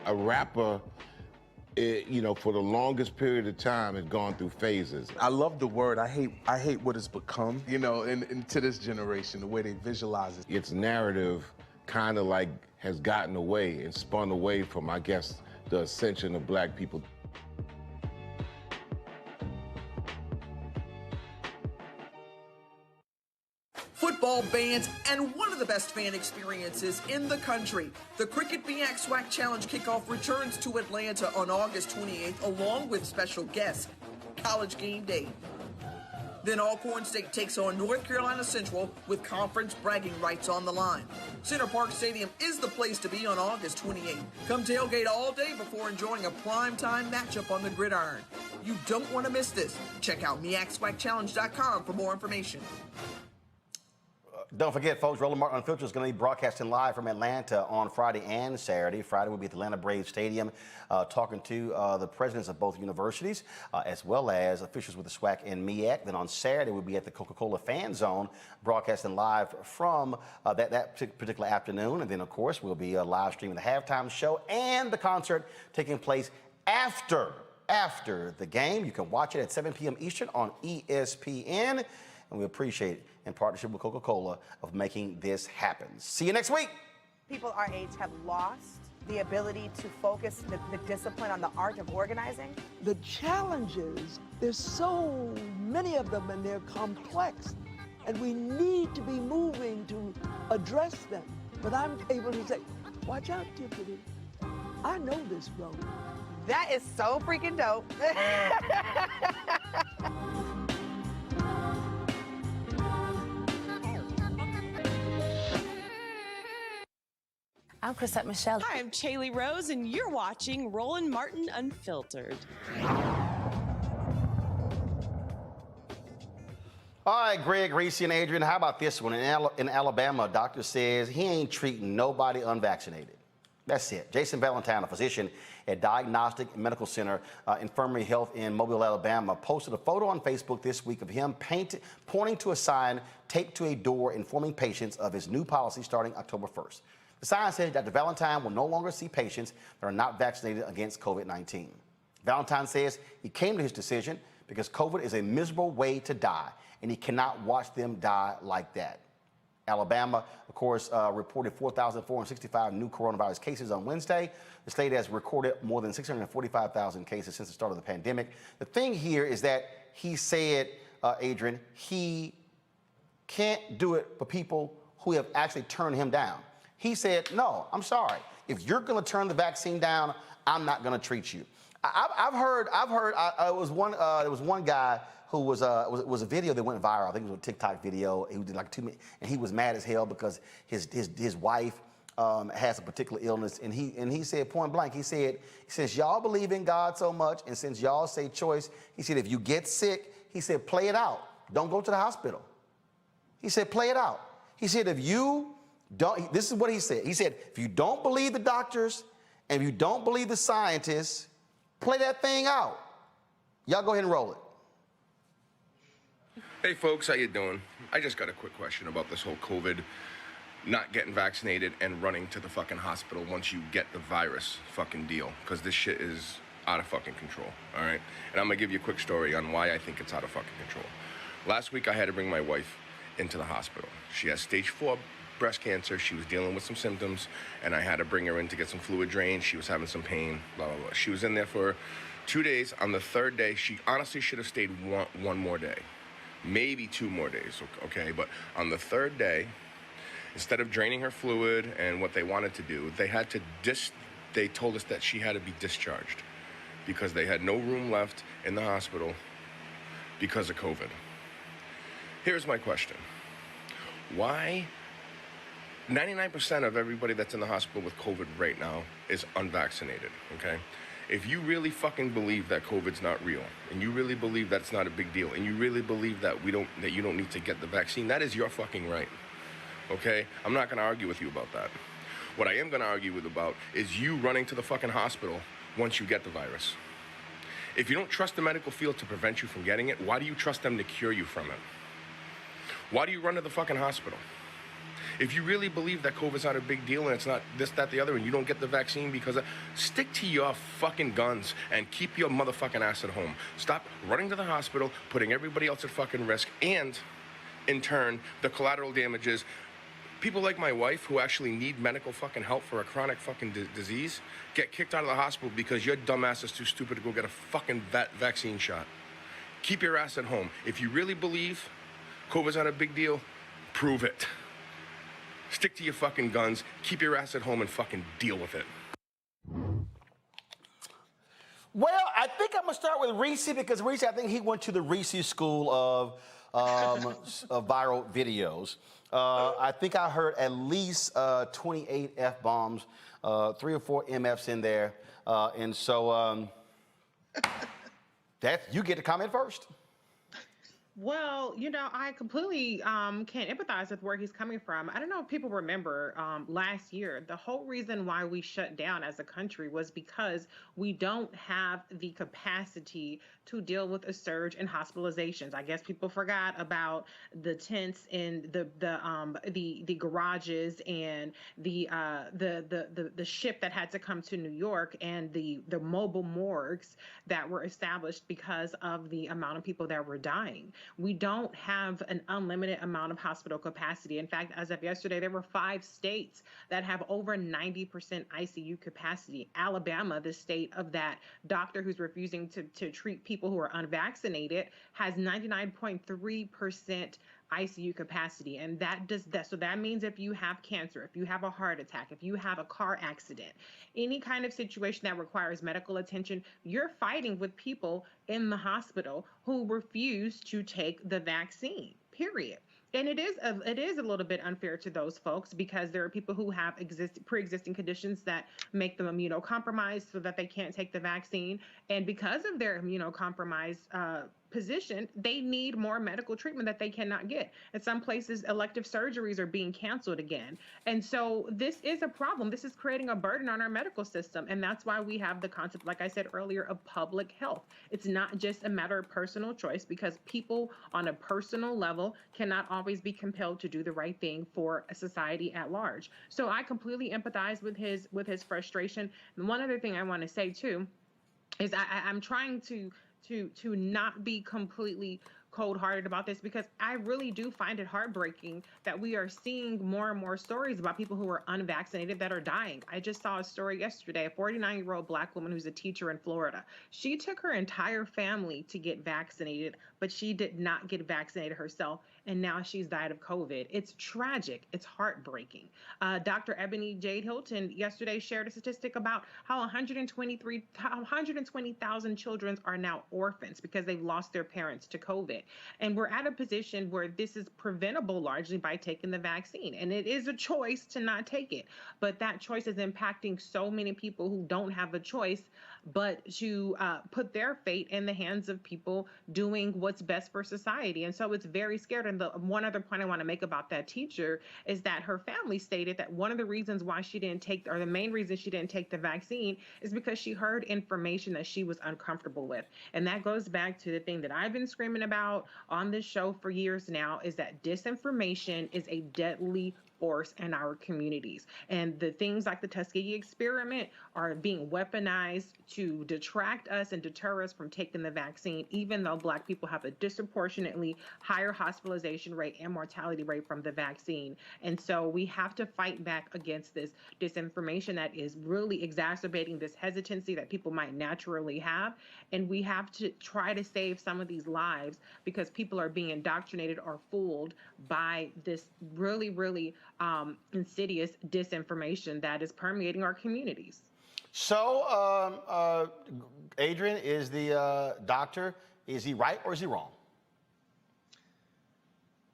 A rapper, for the longest period of time has gone through phases. I love the word. I hate what it's become, and to this generation, the way they visualize it. Its narrative kind of like has gotten away and spun away from, I guess, the ascension of Black people. Football bans and one of the best fan experiences in the country. The Cricket BX SWAC Challenge kickoff returns to Atlanta on August 28th, along with special guests, College Game Day. Then Alcorn State takes on North Carolina Central with conference bragging rights on the line. Center Park Stadium is the place to be on August 28th. Come tailgate all day before enjoying a primetime matchup on the gridiron. You don't want to miss this. Check out MEACSWACChallenge.com for more information. Don't forget, folks, Roland Martin Unfiltered is going to be broadcasting live from Atlanta on Friday and Saturday. Friday, we'll be at the Atlanta Braves Stadium talking to the presidents of both universities, as well as officials with the SWAC and MEAC. Then on Saturday, we'll be at the Coca-Cola Fan Zone broadcasting live from that particular afternoon. And then, of course, we'll be live streaming the halftime show and the concert taking place after the game. You can watch it at 7 p.m. Eastern on ESPN. And we appreciate it in partnership with Coca-Cola of making this happen. See you next week. People our age have lost the ability to focus the discipline on the art of organizing. The challenges, there's so many of them and they're complex. And we need to be moving to address them. But I'm able to say, watch out, Tiffany. I know this road. That is so freaking dope. I'm Chrisette Michelle. Hi, I'm Chaley Rose, and you're watching Roland Martin Unfiltered. All right, Greg, Reese, and Adrian, how about this one? In Alabama, a doctor says he ain't treating nobody unvaccinated. That's it. Jason Valentine, a physician at Diagnostic Medical Center Infirmary Health in Mobile, Alabama, posted a photo on Facebook this week of him pointing to a sign taped to a door informing patients of his new policy starting October 1st. The sign says Dr. Valentine will no longer see patients that are not vaccinated against COVID-19. Valentine says he came to his decision because COVID is a miserable way to die, and he cannot watch them die like that. Alabama, of course, reported 4,465 new coronavirus cases on Wednesday. The state has recorded more than 645,000 cases since the start of the pandemic. The thing here is that he said, Adrian, he can't do it for people who have actually turned him down. He said, no, I'm sorry. If you're going to turn the vaccine down, I'm not going to treat you. I've heard. There was one guy who was a video that went viral. I think it was a TikTok video. He did like 2 minutes, and he was mad as hell because his wife has a particular illness, and he said point blank. He said, since y'all believe in God so much, and since y'all say choice, he said, if you get sick, he said, play it out. Don't go to the hospital. He said, play it out. He said, if you don't, this is what he said. He said, if you don't believe the doctors and if you don't believe the scientists, play that thing out. Y'all go ahead and roll it. Hey folks, how you doing? I just got a quick question about this whole COVID, not getting vaccinated and running to the fucking hospital once you get the virus fucking deal, because this shit is out of fucking control, all right? And I'm gonna give you a quick story on why I think it's out of fucking control. Last week I had to bring my wife into the hospital. She has stage 4 breast cancer. She was dealing with some symptoms, and I had to bring her in to get some fluid drained. She was having some pain, blah, blah, blah. She was in there for 2 days. On the third day, she honestly should have stayed one more day, maybe 2 more days, okay? But on the third day, instead of draining her fluid and what they wanted to do, they told us that she had to be discharged because they had no room left in the hospital because of COVID. Here's my question. Why 99% of everybody that's in the hospital with COVID right now is unvaccinated, okay? If you really fucking believe that COVID's not real, and you really believe that it's not a big deal, and you really believe that you don't need to get the vaccine, that is your fucking right, okay? I'm not gonna argue with you about that. What I am gonna argue about is you running to the fucking hospital once you get the virus. If you don't trust the medical field to prevent you from getting it, why do you trust them to cure you from it? Why do you run to the fucking hospital? If you really believe that COVID's not a big deal and it's not this, that, the other, and you don't get the vaccine because stick to your fucking guns and keep your motherfucking ass at home. Stop running to the hospital, putting everybody else at fucking risk, and in turn, the collateral damages. People like my wife who actually need medical fucking help for a chronic fucking disease get kicked out of the hospital because your dumb ass is too stupid to go get a fucking vaccine shot. Keep your ass at home. If you really believe COVID's not a big deal, prove it. Stick to your fucking guns, keep your ass at home, and fucking deal with it. Well, I think I'm gonna start with Reese because Reese, I think he went to the Reese school of viral videos. I think I heard at least 28 F-bombs, 3 or 4 MFs in there. And so you get to comment first. Well, I completely can empathize with where he's coming from. I don't know if people remember last year, the whole reason why we shut down as a country was because we don't have the capacity to deal with a surge in hospitalizations. I guess people forgot about the tents in the garages and the ship that had to come to New York and the mobile morgues that were established because of the amount of people that were dying. We don't have an unlimited amount of hospital capacity. In fact, as of yesterday, there were 5 states that have over 90% ICU capacity. Alabama, the state of that doctor who's refusing to treat people who are unvaccinated, has 99.3% ICU capacity. And that does that. So that means if you have cancer, if you have a heart attack, if you have a car accident, any kind of situation that requires medical attention, you're fighting with people in the hospital who refuse to take the vaccine, period. And it is a little bit unfair to those folks because there are people who have pre-existing conditions that make them immunocompromised so that they can't take the vaccine. And because of their immunocompromised position, they need more medical treatment that they cannot get. In some places, elective surgeries are being canceled again. And so this is a problem. This is creating a burden on our medical system. And that's why we have the concept, like I said earlier, of public health. It's not just a matter of personal choice because people on a personal level cannot always be compelled to do the right thing for a society at large. So I completely empathize with his frustration. And one other thing I want to say too is I'm trying to not be completely cold-hearted about this because I really do find it heartbreaking that we are seeing more and more stories about people who are unvaccinated that are dying. I just saw a story yesterday, a 49-year-old Black woman who's a teacher in Florida. She took her entire family to get vaccinated, but she did not get vaccinated herself, and now she's died of COVID. It's tragic. It's heartbreaking. Dr. Ebony Jade Hilton yesterday shared a statistic about how 120,000 children are now orphans because they've lost their parents to COVID. And we're at a position where this is preventable largely by taking the vaccine. And it is a choice to not take it. But that choice is impacting so many people who don't have a choice but to put their fate in the hands of people doing what's best for society. And so it's very scary. And the one other point I want to make about that teacher is that her family stated that one of the reasons why she didn't take, or the main reason she didn't take the vaccine is because she heard information that she was uncomfortable with. And that goes back to the thing that I've been screaming about on this show for years now, is that disinformation is a deadly force in our communities. And the things like the Tuskegee experiment are being weaponized to detract us and deter us from taking the vaccine, even though Black people have a disproportionately higher hospitalization rate and mortality rate from the vaccine. And so we have to fight back against this disinformation that is really exacerbating this hesitancy that people might naturally have. And we have to try to save some of these lives because people are being indoctrinated or fooled by this really, really insidious disinformation that is permeating our communities. So, Adrian, is the doctor, is he right or is he wrong?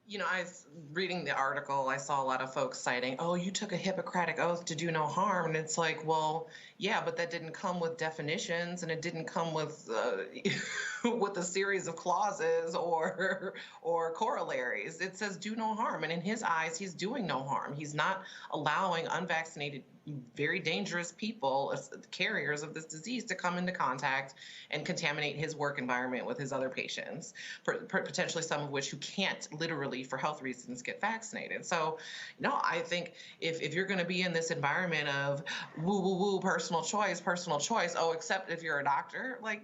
You know, I was reading the article, I saw a lot of folks citing, oh, you took a Hippocratic oath to do no harm. And it's like, well, yeah, but that didn't come with definitions, and it didn't come with with a series of clauses or corollaries. It says do no harm. And in his eyes, he's doing no harm. He's not allowing unvaccinated, very dangerous people, carriers of this disease, to come into contact and contaminate his work environment with his other patients, potentially some of which who can't literally, for health reasons, get vaccinated. So, no, I think if you're going to be in this environment of woo, woo, woo, personal choice, oh, except if you're a doctor, like,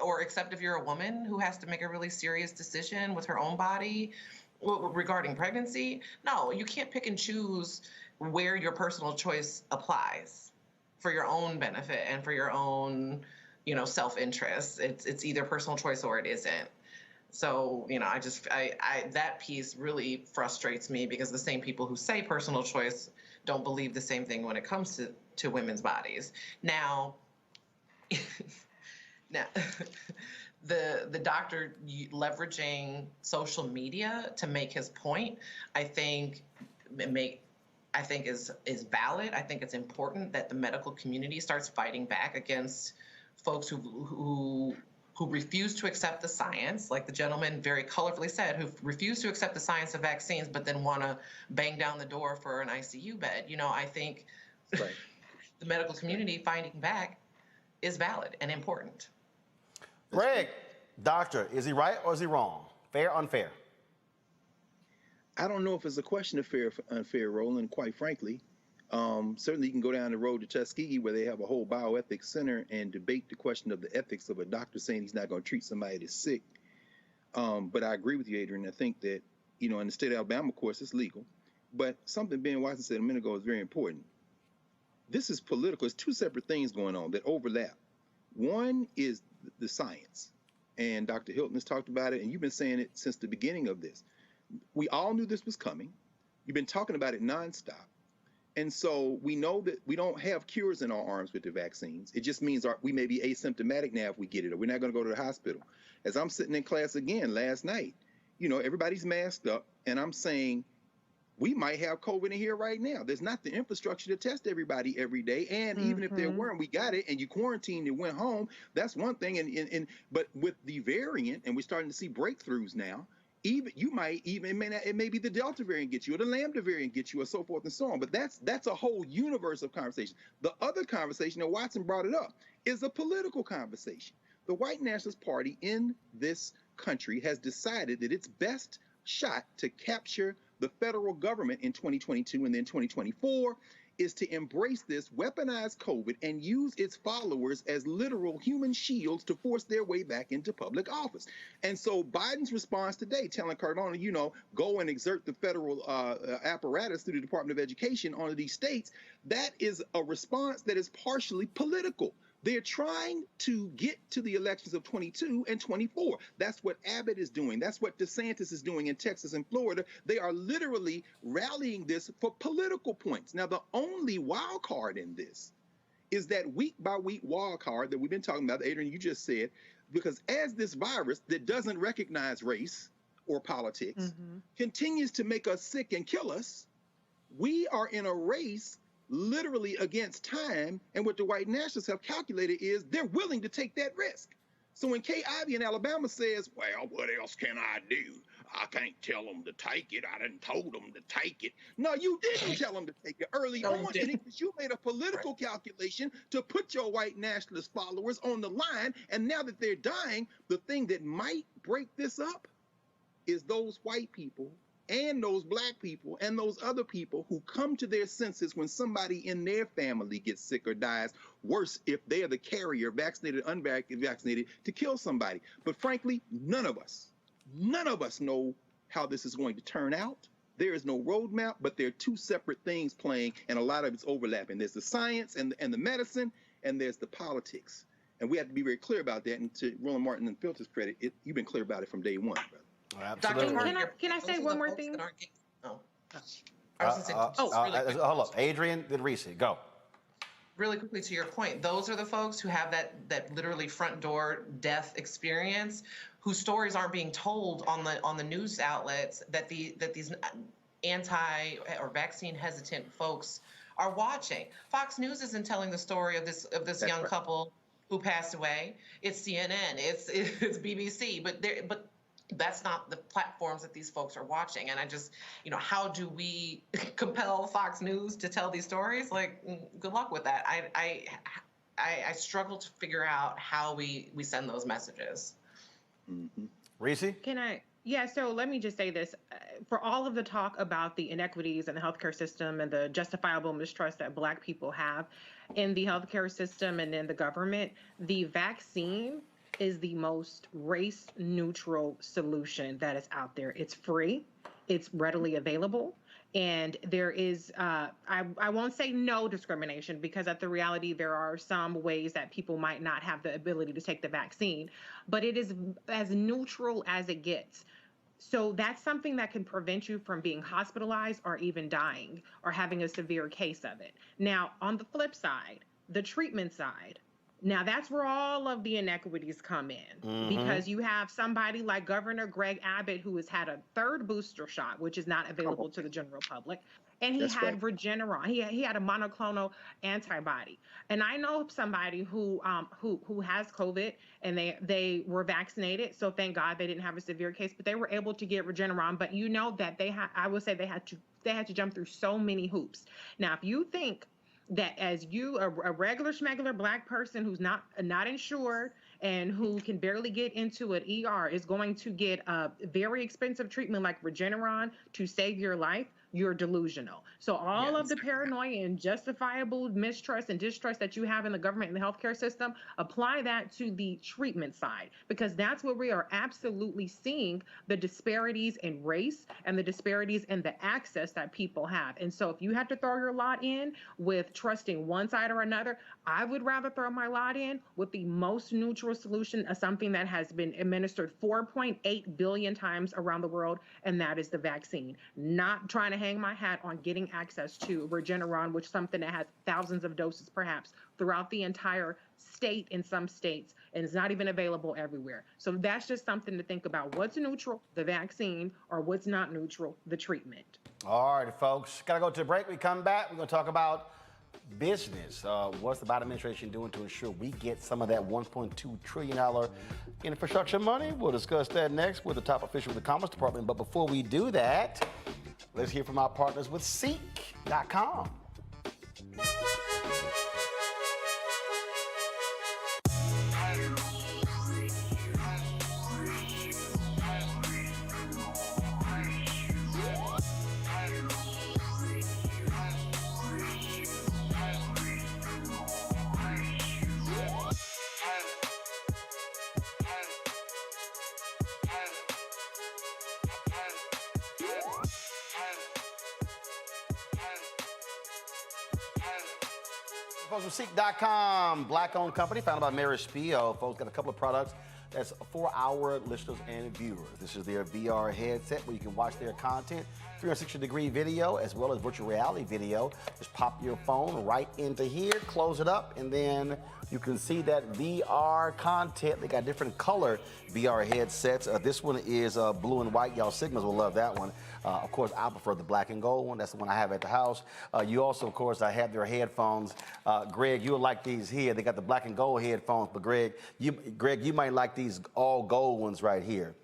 or except if you're a woman who has to make a really serious decision with her own body regarding pregnancy, no, you can't pick and choose where your personal choice applies for your own benefit and for your own, you know, self-interest. It's either personal choice or it isn't. So, you know, I that piece really frustrates me because the same people who say personal choice don't believe the same thing when it comes to women's bodies. Now, the doctor leveraging social media to make his point, I think is valid. I think it's important that the medical community starts fighting back against folks who refuse to accept the science, like the gentleman very colorfully said, who refuse to accept the science of vaccines, but then want to bang down the door for an ICU bed. You know, I think the medical community fighting back is valid and important. Greg, doctor, is he right or is he wrong? Fair, unfair? I don't know if it's a question of fair or unfair, Roland, quite frankly. Certainly you can go down the road to Tuskegee where they have a whole bioethics center and debate the question of the ethics of a doctor saying he's not going to treat somebody that's sick. But I agree with you, Adrian. I think that, you know, in the state of Alabama, of course, it's legal. But something Ben Watson said a minute ago is very important. This is political. It's two separate things going on that overlap. One is the science. And Dr. Hilton has talked about it, and you've been saying it since the beginning of this. We all knew this was coming. You've been talking about it nonstop. And so we know that we don't have cures in our arms with the vaccines. It just means we may be asymptomatic now if we get it, or we're not going to go to the hospital. As I'm sitting in class again last night, you know, everybody's masked up, and I'm saying we might have COVID in here right now. There's not the infrastructure to test everybody every day. And even if there weren't, we got it, and you quarantined and went home. That's one thing. But with the variant, and we're starting to see breakthroughs now, it may be the Delta variant get you, or the Lambda variant get you, or so forth and so on. But that's a whole universe of conversation. The other conversation, and Watson brought it up, is a political conversation. The white nationalist party in this country has decided that its best shot to capture the federal government in 2022 and then 2024 is to embrace this weaponized COVID and use its followers as literal human shields to force their way back into public office. And so Biden's response today, telling Cardona, you know, go and exert the federal apparatus through the Department of Education onto these states, that is a response that is partially political. They're trying to get to the elections of 22 and 24. That's what Abbott is doing. That's what DeSantis is doing in Texas and Florida. They are literally rallying this for political points. Now, the only wild card in this is that week-by-week wild card that we've been talking about, Adrian, you just said, because as this virus that doesn't recognize race or politics continues to make us sick and kill us, we are in a race literally against time, and what the white nationalists have calculated is they're willing to take that risk. So when Kay Ivey in Alabama says, well, what else can I do? I can't tell them to take it. I done told them to take it. No, you didn't tell them to take it early on, because you made a political calculation to put your white nationalist followers on the line, and now that they're dying, the thing that might break this up is those white people and those black people and those other people who come to their senses when somebody in their family gets sick or dies, worse if they are the carrier, vaccinated, unvaccinated, to kill somebody. But frankly, none of us know how this is going to turn out. There is no roadmap, but there are two separate things playing, and a lot of it's overlapping. There's the science and the medicine, and there's the politics. And we have to be very clear about that. And to Roland Martin and Filter's credit, you've been clear about it from day one, brother. Absolutely. Can I say one more thing? Hold up. Adrian, then Reese. Go. Really quickly to your point, those are the folks who have that literally front door death experience, whose stories aren't being told on the news outlets, that these anti or vaccine hesitant folks are watching. Fox News isn't telling the story of this young couple who passed away. It's CNN, it's BBC, but that's not the platforms that these folks are watching. And I just, how do we compel Fox News to tell these stories? Like, good luck with that. I struggle to figure out how we send those messages. Mm-hmm. Reese? Yeah, so let me just say this. For all of the talk about the inequities in the healthcare system and the justifiable mistrust that Black people have in the healthcare system and in the government, the vaccine is the most race-neutral solution that is out there. It's free, it's readily available, and there is, I won't say no discrimination, because at the reality there are some ways that people might not have the ability to take the vaccine, but it is as neutral as it gets. So that's something that can prevent you from being hospitalized or even dying or having a severe case of it. Now, on the flip side, the treatment side, now that's where all of the inequities come in, because you have somebody like Governor Greg Abbott, who has had a third booster shot, which is not available to the general public, and he had Regeneron. He had a monoclonal antibody. And I know somebody who has COVID, and they were vaccinated, so thank God they didn't have a severe case, but they were able to get Regeneron. But you know that I would say they had to jump through so many hoops. Now, if you think that as you, a regular schmegular Black person who's not insured and who can barely get into an ER, is going to get a very expensive treatment like Regeneron to save your life, you're delusional. So all of the paranoia and justifiable mistrust and distrust that you have in the government and the healthcare system, apply that to the treatment side, because that's where we are absolutely seeing the disparities in race and the disparities in the access that people have. And so if you have to throw your lot in with trusting one side or another, I would rather throw my lot in with the most neutral solution of something that has been administered 4.8 billion times around the world, and that is the vaccine. Not trying to hang my hat on getting access to Regeneron, which is something that has thousands of doses perhaps throughout the entire state in some states, and it's not even available everywhere. So that's just something to think about. What's neutral, the vaccine, or what's not neutral, the treatment. All right, folks, gotta go to a break. We come back, we're gonna talk about business. What's the Biden administration doing to ensure we get some of that $1.2 trillion infrastructure money? We'll discuss that next with the top official of the Commerce Department. But before we do that, let's hear from our partners with Seek.com. Folks from Seek.com, Black-owned company founded by Mary Spio. Folks got a couple of products that's for our listeners and viewers. This is their VR headset where you can watch their content, 360-degree video, as well as virtual reality video. Just pop your phone right into here, close it up, and then you can see that VR content. They got different color VR headsets. This one is blue and white. Y'all Sigmas will love that one. Of course, I prefer the black and gold one. That's the one I have at the house. You also, of course, I have their headphones. Greg, you'll like these here. They got the black and gold headphones, but Greg, you might like these all gold ones right here.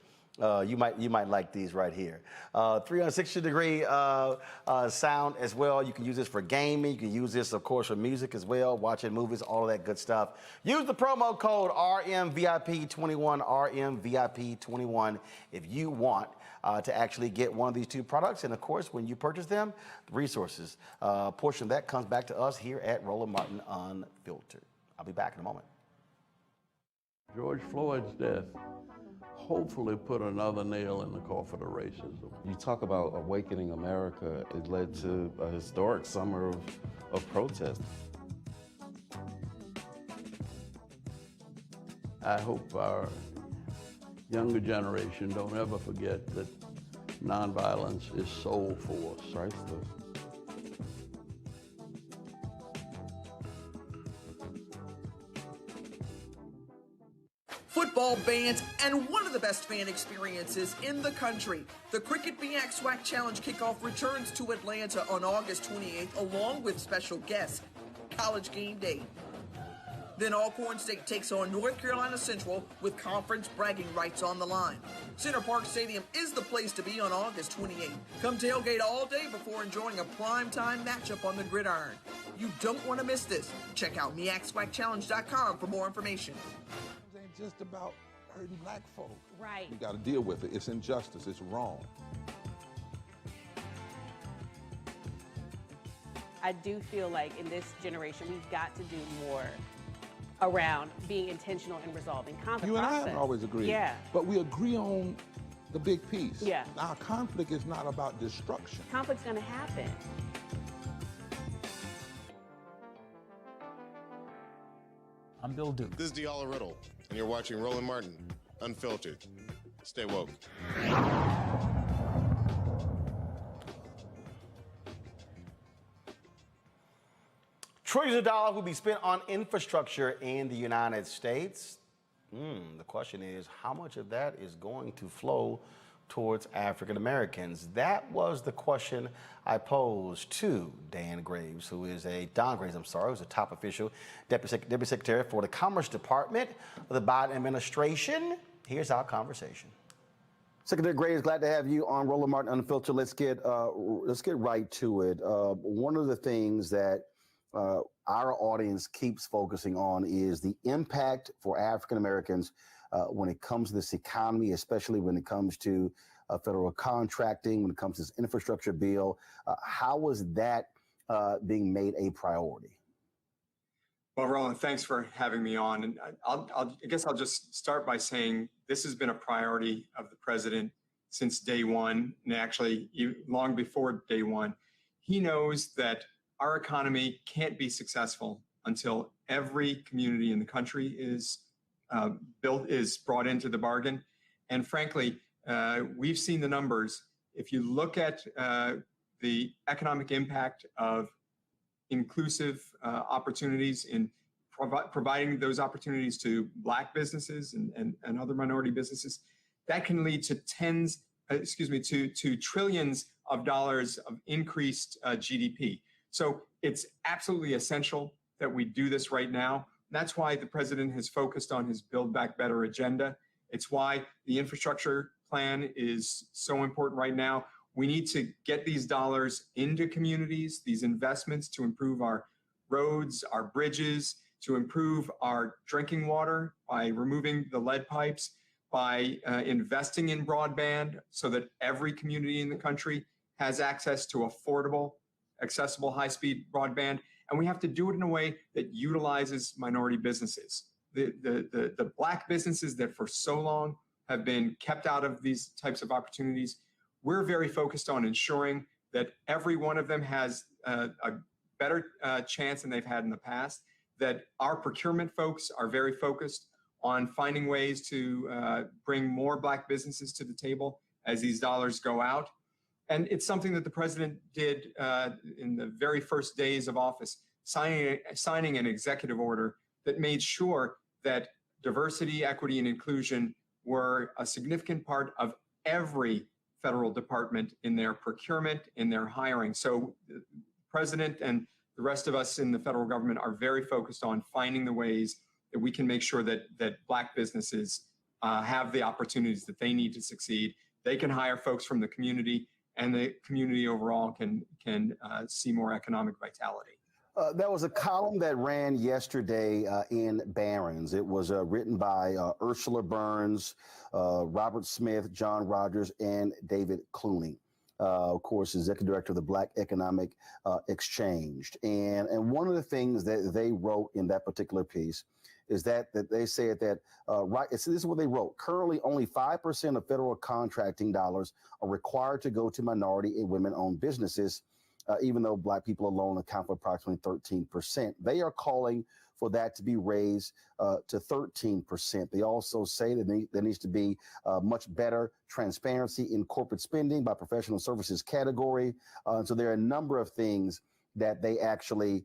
You might like these right here. 360-degree sound as well. You can use this for gaming. You can use this, of course, for music as well, watching movies, all of that good stuff. Use the promo code RMVIP21, RMVIP21, if you want to actually get one of these two products. And of course, when you purchase them, the resources portion of that comes back to us here at Roland Martin Unfiltered. I'll be back in a moment. George Floyd's death hopefully put another nail in the coffin of racism. You talk about awakening America. It led to a historic summer of protest. I hope our younger generation don't ever forget that nonviolence is soul force. Priceless. Football bans and one of the best fan experiences in the country. The Cricket BX SWAC Challenge kickoff returns to Atlanta on August 28th, along with special guests, College Game Day. Then Alcorn State takes on North Carolina Central with conference bragging rights on the line. Center Park Stadium is the place to be on August 28th. Come tailgate all day before enjoying a primetime matchup on the gridiron. You don't want to miss this. Check out MEACSWACChallenge.com for more information. It ain't just about hurting black folk. Right. You got to deal with it. It's injustice. It's wrong. I do feel like in this generation, we've got to do more around being intentional in resolving conflict. You and I have always agreed. Yeah. But we agree on the big piece. Yeah. Our conflict is not about destruction. Conflict's going to happen. I'm Bill Duke. This is Diala Riddle, and you're watching Roland Martin Unfiltered. Stay woke. Trillions of dollars will be spent on infrastructure in the United States. The question is, how much of that is going to flow towards African Americans? That was the question I posed to Don Graves, who's a top official, Deputy Secretary for the Commerce Department of the Biden administration. Here's our conversation. Secretary Graves, glad to have you on Roland Martin Unfiltered. Let's get right to it. One of the things that our audience keeps focusing on is the impact for African Americans when it comes to this economy, especially when it comes to federal contracting, when it comes to this infrastructure bill. How was that being made a priority? Well, Roland, thanks for having me on. And I guess I'll just start by saying this has been a priority of the president since day one, and actually long before day one. He knows that our economy can't be successful until every community in the country is brought into the bargain. And frankly, we've seen the numbers. If you look at the economic impact of inclusive opportunities in providing those opportunities to Black businesses and other minority businesses, that can lead to to trillions of dollars of increased GDP. So it's absolutely essential that we do this right now. That's why the president has focused on his Build Back Better agenda. It's why the infrastructure plan is so important right now. We need to get these dollars into communities, these investments to improve our roads, our bridges, to improve our drinking water by removing the lead pipes, by investing in broadband so that every community in the country has access to affordable, accessible high-speed broadband. And we have to do it in a way that utilizes minority businesses. The Black businesses that for so long have been kept out of these types of opportunities, we're very focused on ensuring that every one of them has a better chance than they've had in the past, that our procurement folks are very focused on finding ways to bring more Black businesses to the table as these dollars go out. And it's something that the president did in the very first days of office, signing an executive order that made sure that diversity, equity, and inclusion were a significant part of every federal department in their procurement, in their hiring. So the president and the rest of us in the federal government are very focused on finding the ways that we can make sure that Black businesses have the opportunities that they need to succeed. They can hire folks from the community, and the community overall can see more economic vitality. There was a column that ran yesterday in Barron's. It was written by Ursula Burns, Robert Smith, John Rogers, and David Clooney. Of course, executive director of the Black Economic Exchange. And one of the things that they wrote in that particular piece is that they said that, this is what they wrote. Currently, only 5% of federal contracting dollars are required to go to minority and women-owned businesses, even though Black people alone account for approximately 13%. They are calling for that to be raised to 13%. They also say that there needs to be much better transparency in corporate spending by professional services category. So there are a number of things that they actually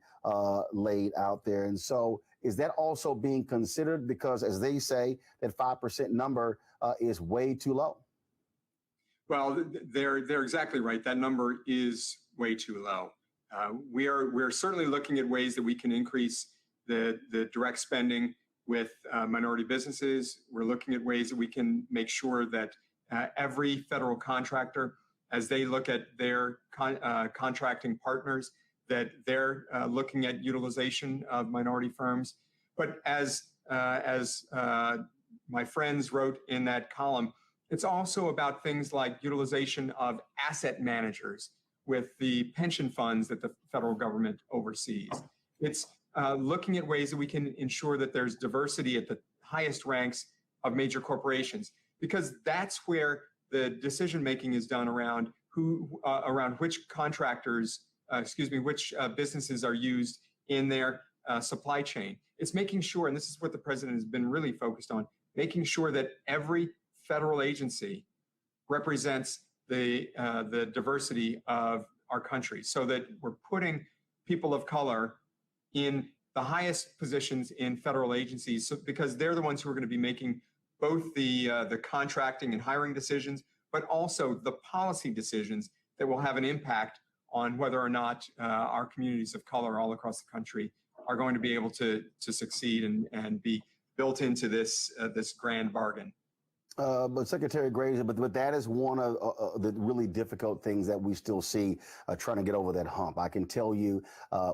laid out there. And so is that also being considered? Because as they say, that 5% number is way too low. Well, they're exactly right. That number is way too low. We're certainly looking at ways that we can increase the direct spending with minority businesses. We're looking at ways that we can make sure that every federal contractor, as they look at their contracting partners, that they're looking at utilization of minority firms. But as my friends wrote in that column, it's also about things like utilization of asset managers with the pension funds that the federal government oversees. It's looking at ways that we can ensure that there's diversity at the highest ranks of major corporations, because that's where the decision-making is done around which contractors, which businesses are used in their supply chain. It's making sure, and this is what the president has been really focused on, making sure that every federal agency represents the diversity of our country, so that we're putting people of color in the highest positions in federal agencies, because they're the ones who are going to be making both the contracting and hiring decisions, but also the policy decisions that will have an impact on whether or not our communities of color all across the country are going to be able to succeed and be built into this grand bargain. But Secretary Graves, but that is one of the really difficult things that we still see trying to get over that hump. I can tell you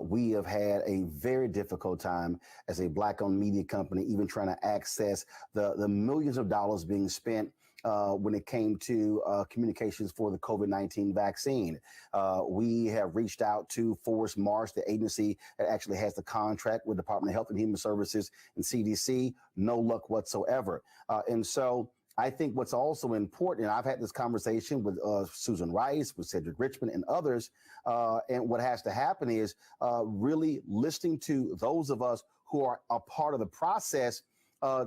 we have had a very difficult time as a Black-owned media company, even trying to access the millions of dollars being spent when it came to communications for the COVID-19 vaccine. We have reached out to Forrest Marsh, the agency that actually has the contract with Department of Health and Human Services and CDC. No luck whatsoever. And so I think what's also important, and I've had this conversation with Susan Rice, with Cedric Richmond and others, and what has to happen is really listening to those of us who are a part of the process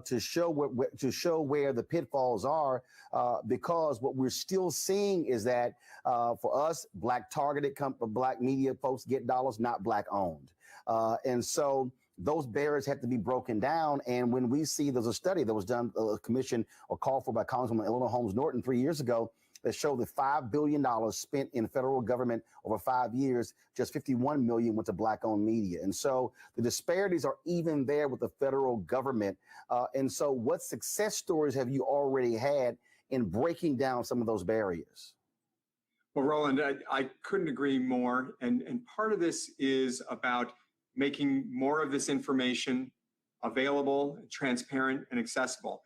to show where the pitfalls are, because what we're still seeing is that for us, Black targeted Black media folks get dollars, not Black owned. And so those barriers have to be broken down. And when we see, there's a study that was done, a commission or called for by Congresswoman Eleanor Holmes Norton 3 years ago, that showed that $5 billion spent in federal government over 5 years, just $51 million went to Black-owned media. And so the disparities are even there with the federal government. And so what success stories have you already had in breaking down some of those barriers? Well, Roland, I couldn't agree more. And part of this is about making more of this information available, transparent, and accessible.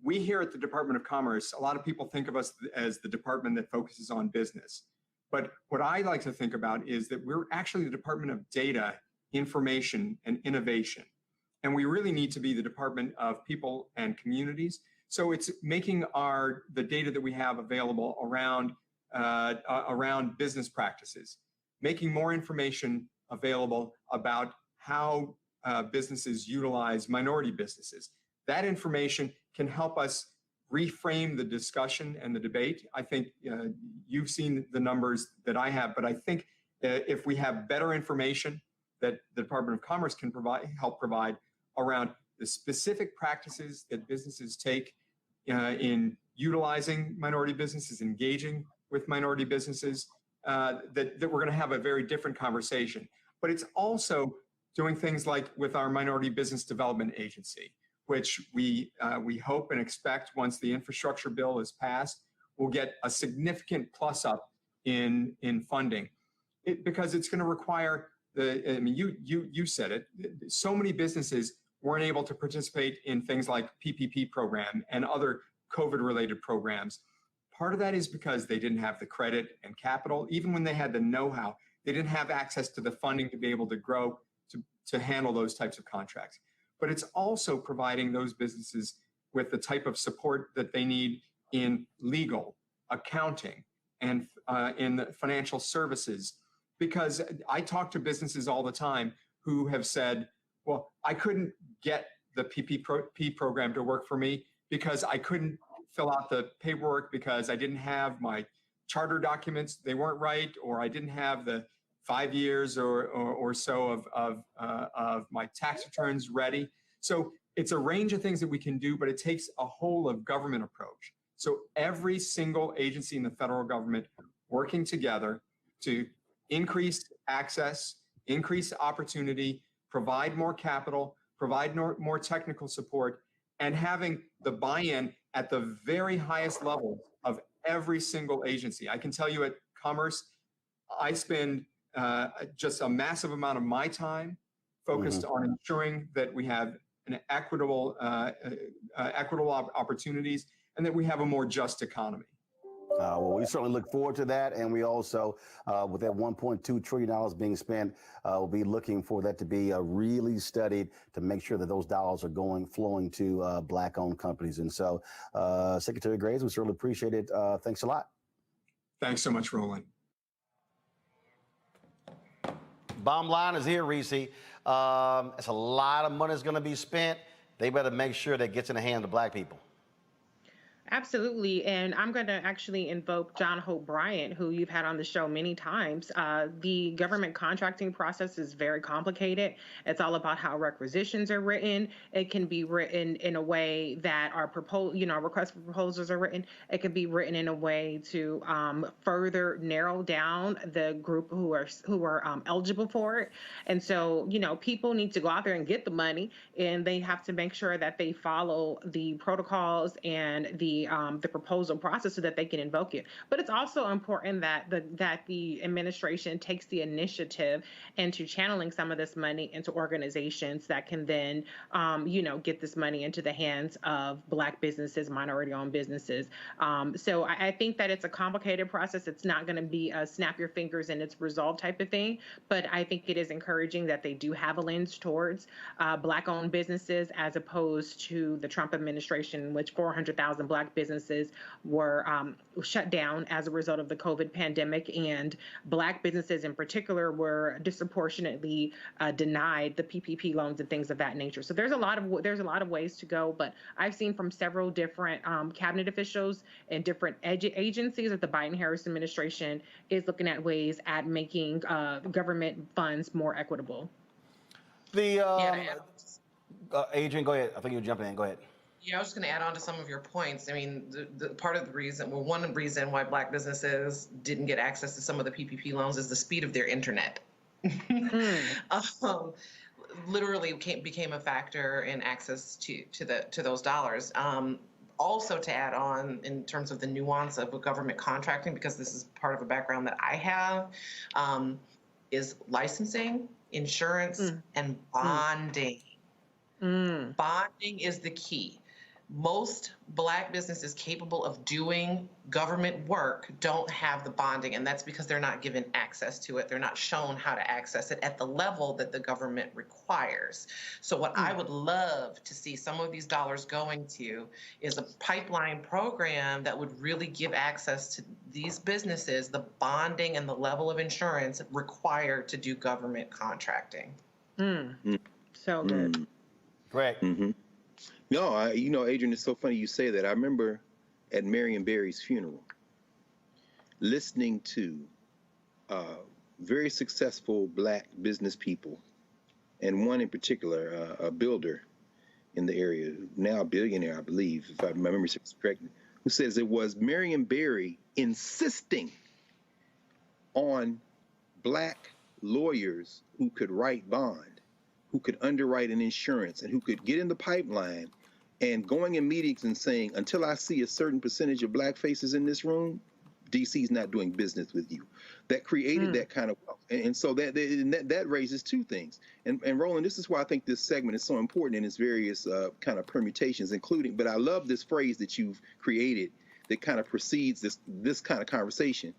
We here at the Department of Commerce, a lot of people think of us as the department that focuses on business. But what I like to think about is that we're actually the Department of Data, Information, and Innovation. And we really need to be the Department of People and Communities. So it's making the data that we have available around business practices, making more information available about how businesses utilize minority businesses. That information can help us reframe the discussion and the debate. I think you've seen the numbers that I have, but I think if we have better information that the Department of Commerce can help provide around the specific practices that businesses take in utilizing minority businesses, engaging with minority businesses, that we're going to have a very different conversation. But it's also doing things like with our Minority Business Development Agency, which we hope and expect once the infrastructure bill is passed, will get a significant plus up in funding, because it's going to require you said it. So many businesses weren't able to participate in things like PPP program and other COVID-related programs. Part of that is because they didn't have the credit and capital. Even when they had the know-how, they didn't have access to the funding to be able to grow, to handle those types of contracts. But it's also providing those businesses with the type of support that they need in legal, accounting, and in the financial services. Because I talk to businesses all the time who have said, well, I couldn't get the PPP program to work for me because I couldn't fill out the paperwork because I didn't have my charter documents, they weren't right, or I didn't have the 5 years or so of my tax returns ready. So it's a range of things that we can do, but it takes a whole of government approach. So every single agency in the federal government working together to increase access, increase opportunity, provide more capital, provide more technical support, and having the buy-in at the very highest level of every single agency. I can tell you at Commerce, I spend just a massive amount of my time focused on ensuring that we have an equitable opportunities and that we have a more just economy. Well, we certainly look forward to that. And we also, with that $1.2 trillion being spent, we'll be looking for that to be really studied to make sure that those dollars are flowing to Black-owned companies. And so, Secretary Graves, we certainly appreciate it. Thanks a lot. Thanks so much, Roland. Bottom line is here, Reese. It's a lot of money is going to be spent. They better make sure that gets in the hands of Black people. Absolutely. And I'm going to actually invoke John Hope Bryant, who you've had on the show many times. The government contracting process is very complicated. It's all about how requisitions are written. It can be written in a way that our request for proposals are written. It can be written in a way to further narrow down the group who are eligible for it. And so, people need to go out there and get the money, and they have to make sure that they follow the protocols and the proposal process so that they can invoke it. But it's also important that the administration takes the initiative into channeling some of this money into organizations that can then, get this money into the hands of Black businesses, minority-owned businesses. So I think that it's a complicated process. It's not going to be a snap your fingers and it's resolved type of thing. But I think it is encouraging that they do have a lens towards Black-owned businesses as opposed to the Trump administration, in which 400,000 Black businesses were shut down as a result of the COVID pandemic, and Black businesses in particular were disproportionately denied the PPP loans and things of that nature. So there's a lot of ways to go, but I've seen from several different cabinet officials and different agencies that the Biden-Harris administration is looking at ways at making government funds more equitable. Adrian, go ahead. I think you were jumping in. Go ahead. Yeah, I was just going to add on to some of your points. I mean, the part of the reason, one reason why Black businesses didn't get access to some of the PPP loans is the speed of their internet. Literally became a factor in access to those dollars. Also, to add on in terms of the nuance of government contracting, because this is part of a background that I have, is licensing, insurance, and bonding. Bonding is the key. Most Black businesses capable of doing government work don't have the bonding, and that's because they're not given access to it. They're not shown how to access it at the level that the government requires. So what I would love to see some of these dollars going to is a pipeline program that would really give access to these businesses the bonding and the level of insurance required to do government contracting. So good. Greg. No, Adrian, it's so funny you say that. I remember at Marion Barry's funeral, listening to very successful Black business people, and one in particular, a builder in the area, now a billionaire, I believe, if my memory serves correct, who says it was Marion Barry insisting on Black lawyers who could write bond, who could underwrite an insurance and who could get in the pipeline and going in meetings and saying, until I see a certain percentage of black faces in this room, DC's not doing business with you. That created that kind of wealth. And so that raises two things. And Roland, this is why I think this segment is so important in its various kind of permutations, including, but I love this phrase that you've created that kind of precedes this kind of conversation.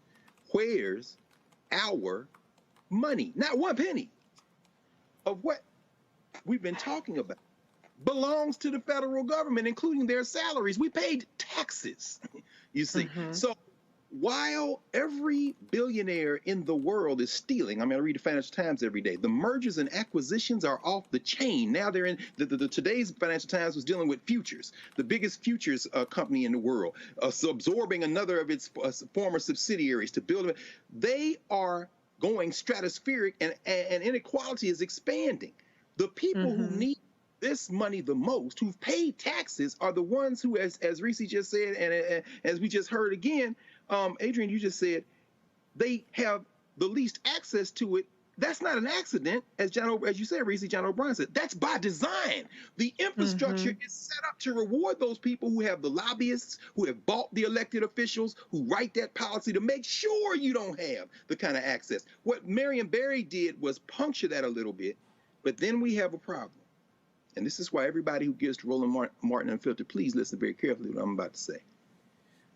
Where's our money? Not one penny of what we've been talking about belongs to the federal government, including their salaries. We paid taxes, you see. So while every billionaire in the world is stealing, I mean, I read the Financial Times every day, the mergers and acquisitions are off the chain. Now they're in, today's Financial Times was dealing with futures, the biggest futures company in the world, so absorbing another of its former subsidiaries to build it. They are going stratospheric, and inequality is expanding. The people who need this money the most, who've paid taxes, are the ones who, as Reese just said, and as we just heard again, Adrian, you just said, they have the least access to it. That's not an accident, as you said, Reese, John O'Brien said. That's by design. The infrastructure is set up to reward those people who have the lobbyists, who have bought the elected officials, who write that policy to make sure you don't have the kind of access. What Marion Barry did was puncture that a little bit, but then we have a problem. And this is why everybody who gives to Roland Martin Unfiltered, please listen very carefully to what I'm about to say.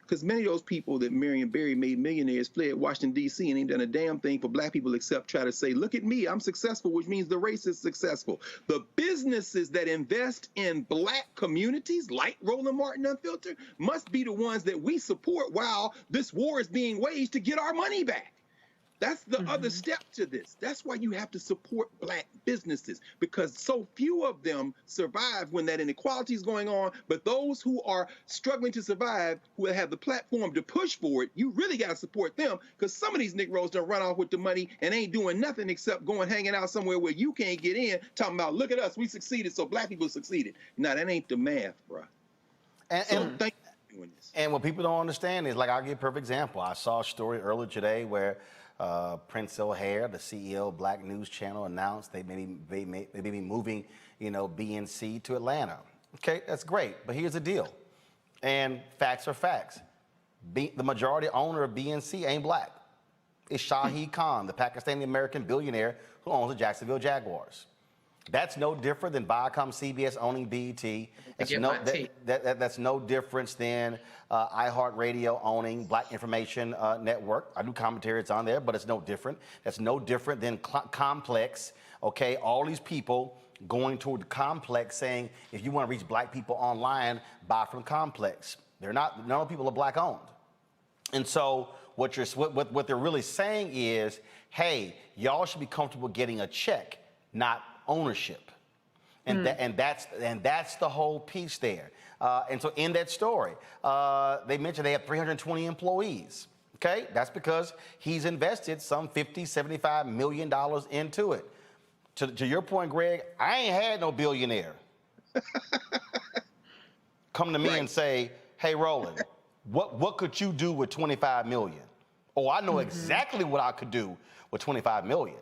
Because many of those people that Marion Barry made millionaires fled Washington, D.C. and ain't done a damn thing for black people except try to say, look at me, I'm successful, which means the race is successful. The businesses that invest in black communities, like Roland Martin Unfiltered, must be the ones that we support while this war is being waged to get our money back. That's the other step to this. That's why you have to support black businesses, because so few of them survive when that inequality is going on. But those who are struggling to survive, who have the platform to push for it, you really got to support them, because some of these Negroes don't run off with the money and ain't doing nothing except going hanging out somewhere where you can't get in, talking about, look at us, we succeeded, so black people succeeded. Now, that ain't the math, bro. So thank you for doing this. And what people don't understand is, like, I'll give a perfect example. I saw a story earlier today where Prince O'Hare, the CEO of Black News Channel, announced they may be moving, BNC to Atlanta. Okay, that's great, but here's the deal, and facts are facts. The majority owner of BNC ain't black. It's Shahid Khan, the Pakistani-American billionaire who owns the Jacksonville Jaguars. That's no different than Viacom-CBS owning BET. That's no difference than iHeartRadio owning Black Information Network. I do commentary, it's on there, but it's no different. That's no different than Complex, okay? All these people going toward the Complex saying, if you want to reach black people online, buy from Complex. None of the people are black owned. And so what they're really saying is, hey, y'all should be comfortable getting a check, not ownership. And that's the whole piece there. And so in that story, they mentioned they have 320 employees. Okay, that's because he's invested some $50, $75 million into it. To your point, Greg, I ain't had no billionaire come to me and say, hey, Roland, what could you do with 25 million? Oh, I know exactly what I could do with 25 million.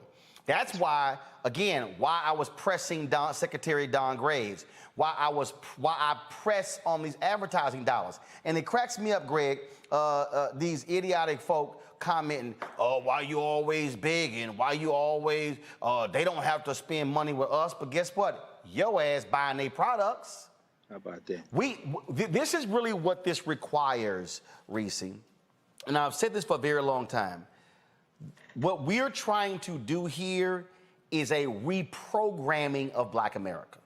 That's why, again, why I was pressing Secretary Don Graves, why I press on these advertising dollars. And it cracks me up, Greg, these idiotic folk commenting, oh, why you always begging? Why you always, they don't have to spend money with us. But guess what? Your ass buying their products. How about that? This is really what this requires, Reese. And I've said this for a very long time. What we're trying to do here is a reprogramming of Black America.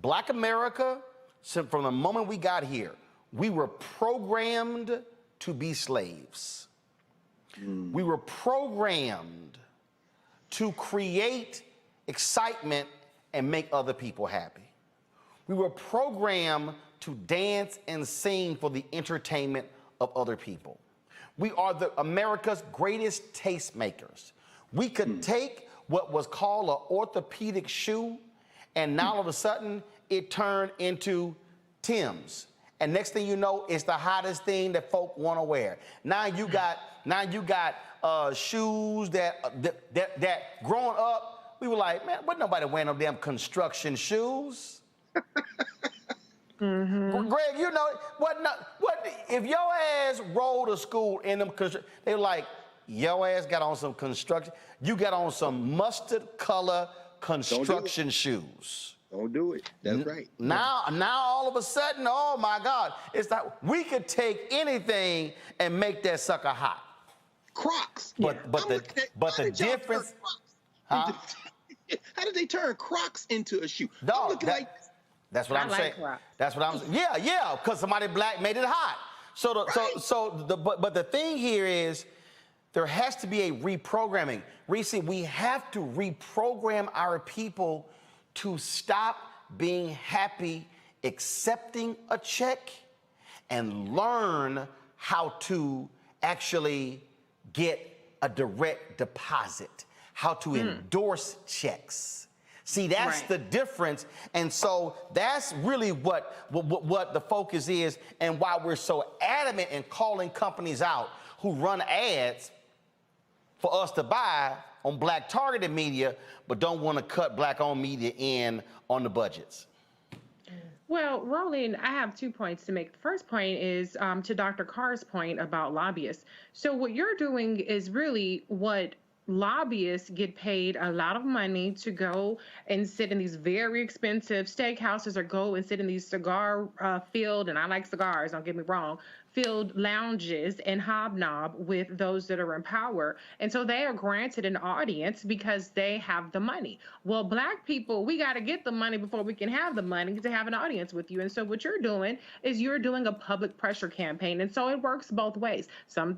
Black America, so from the moment we got here, we were programmed to be slaves. We were programmed to create excitement and make other people happy. We were programmed to dance and sing for the entertainment of other people. We are America's greatest tastemakers. We could take what was called an orthopedic shoe, and now all of a sudden it turned into Tim's. And next thing you know, it's the hottest thing that folk want to wear. Now you got shoes that growing up, we were like, man, wasn't nobody wearing no damn construction shoes. Greg, you know, what if your ass rolled to school in them, they were like, your ass got on some construction, you got on some mustard color construction shoes. Don't do it. That's right. Now all of a sudden, oh my God, it's like we could take anything and make that sucker hot. Crocs. But the difference. Huh? How did they turn Crocs into a shoe? No, that's what I'm saying. That's what I'm saying. Yeah, because somebody black made it hot. But the thing here is, there has to be a reprogramming. Reese, we have to reprogram our people to stop being happy accepting a check and learn how to actually get a direct deposit, how to endorse checks. See, that's the difference. And so that's really what the focus is, and why we're so adamant in calling companies out who run ads for us to buy on black targeted media, but don't want to cut black-owned media in on the budgets. Well, Roland, I have 2 points to make. The first point is to Dr. Carr's point about lobbyists. So what you're doing is really what lobbyists get paid a lot of money to go and sit in these very expensive steakhouses, or go and sit in these cigar filled, and I like cigars, don't get me wrong, filled lounges and hobnob with those that are in power. And so they are granted an audience because they have the money. Well, black people, we got to get the money before we can have the money to have an audience with you. And so what you're doing is you're doing a public pressure campaign. And so it works both ways.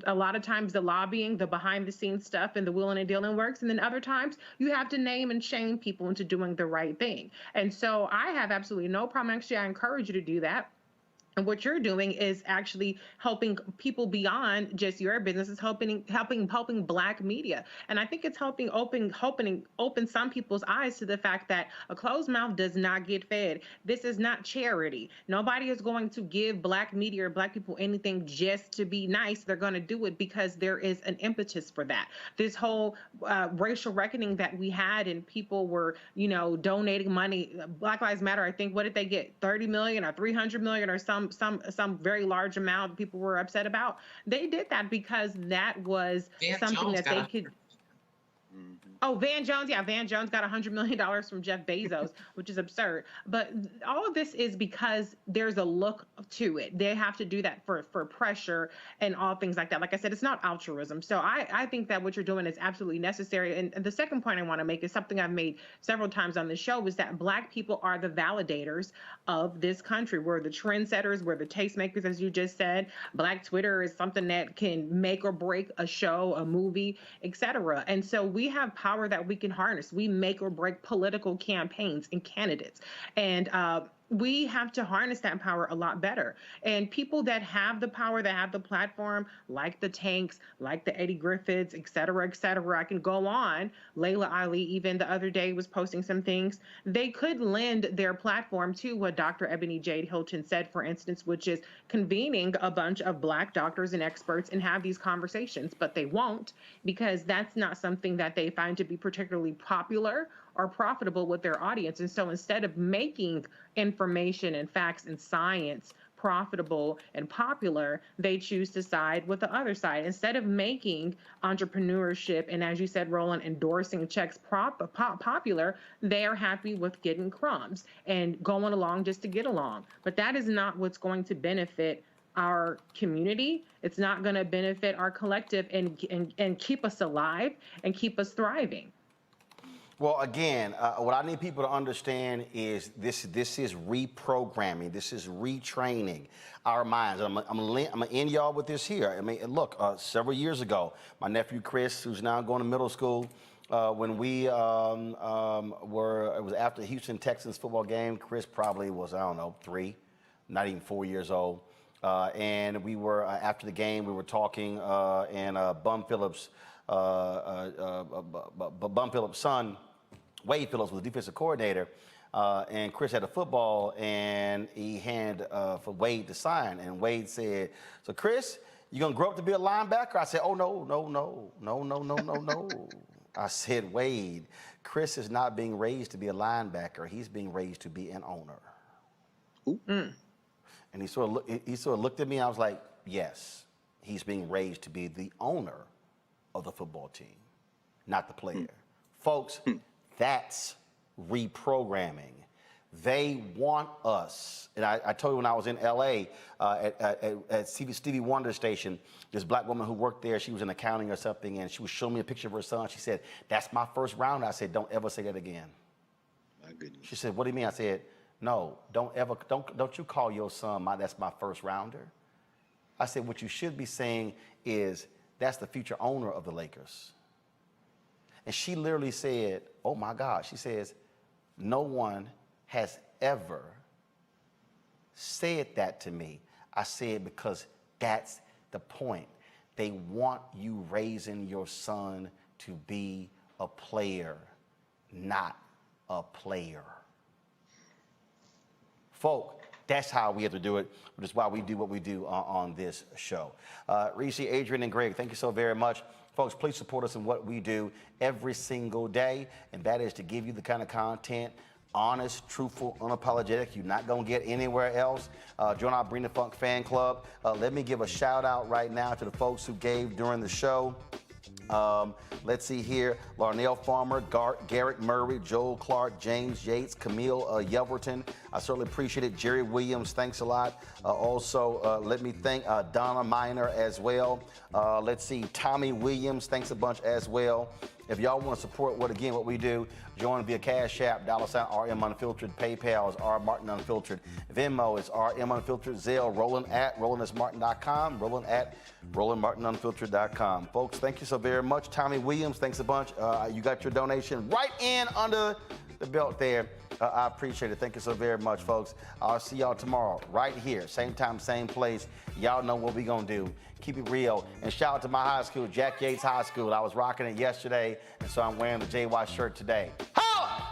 A lot of times the lobbying, the behind the scenes stuff and the wheeling and dealing works. And then other times you have to name and shame people into doing the right thing. And so I have absolutely no problem. Actually, I encourage you to do that. And what you're doing is actually helping people beyond just your business. It's helping black media. And I think it's helping open some people's eyes to the fact that a closed mouth does not get fed. This is not charity. Nobody is going to give black media or black people anything just to be nice. They're going to do it because there is an impetus for that. This whole racial reckoning that we had, and people were, donating money. Black Lives Matter, I think, what did they get? 30 million or 300 million or some very large amount that people were upset about. They did that because that was something that they could. Oh, Van Jones. Yeah, Van Jones got $100 million from Jeff Bezos, which is absurd. But all of this is because there's a look to it. They have to do that for pressure and all things like that. Like I said, it's not altruism. So I think that what you're doing is absolutely necessary. And the second point I want to make is something I've made several times on the show, is that black people are the validators of this country. We're the trendsetters. We're the tastemakers, as you just said. Black Twitter is something that can make or break a show, a movie, etc. And so we have power that we can harness. We make or break political campaigns and candidates. And we have to harness that power a lot better. And people that have the power, that have the platform, like the Tanks, like the Eddie Griffiths, et cetera, I can go on. Layla Ali, even the other day, was posting some things. They could lend their platform to what Dr. Ebony Jade Hilton said, for instance, which is convening a bunch of black doctors and experts and have these conversations, but they won't, because that's not something that they find to be particularly popular or profitable with their audience. And so instead of making information and facts and science profitable and popular, they choose to side with the other side. Instead of making entrepreneurship and, as you said, Roland, endorsing checks popular, they are happy with getting crumbs and going along just to get along. But that is not what's going to benefit our community. It's not going to benefit our collective and keep us alive and keep us thriving. Well, again, what I need people to understand is this is reprogramming. This is retraining our minds. I'm going to end y'all with this here. I mean, look, several years ago, my nephew Chris, who's now going to middle school, when we it was after the Houston Texans football game, Chris probably was, 3, not even 4 years old. And we were, after the game, we were talking, and Bum Phillips' son, Wade Phillips, was the defensive coordinator, and Chris had a football, and he handed for Wade to sign, and Wade said, "So Chris, you gonna grow up to be a linebacker?" I said, "Oh no. I said, Wade, Chris is not being raised to be a linebacker. He's being raised to be an owner. And he sort of looked at me, and I was like, yes, he's being raised to be the owner of the football team, not the player. Folks, that's reprogramming. They want us, and I told you when I was in LA at Stevie Wonder station, this black woman who worked there, she was in accounting or something, and she was showing me a picture of her son. She said, that's my first rounder. I said, don't ever say that again. My goodness. She said, what do you mean? I said, no, don't you call your son that's my first rounder. I said, what you should be saying is, that's the future owner of the Lakers. And she literally said, oh my God, she says, no one has ever said that to me. I said, because that's the point. They want you raising your son to be a player, not a player. Folk, that's how we have to do it, which is why we do what we do on this show. Reese, Adrian, and Greg, thank you so very much. Folks, please support us in what we do every single day, and that is to give you the kind of content, honest, truthful, unapologetic, you're not going to get anywhere else. Join our Bring the Funk fan club. Let me give a shout out right now to the folks who gave during the show. Let's see here. Larnell Farmer, Garrett Murray, Joel Clark, James Yates, Camille Yelverton. I certainly appreciate it. Jerry Williams, thanks a lot. Also, let me thank Donna Miner as well. Let's see, Tommy Williams, thanks a bunch as well. If y'all want to support what we do, join via Cash App, $RM Unfiltered, PayPal is R Martin Unfiltered, Venmo is RM Unfiltered, Zelle, Roland at RolandSMartin.com, Roland at RolandMartinUnfiltered.com. Folks, thank you so very much. Tommy Williams, thanks a bunch. You got your donation right in under the belt there. I appreciate it. Thank you so very much, folks. I'll see y'all tomorrow right here, same time, same place. Y'all know what we gonna do. Keep it real. And shout out to my high school, Jack Yates High School. I was rocking it yesterday, and so I'm wearing the JY shirt today. Holla!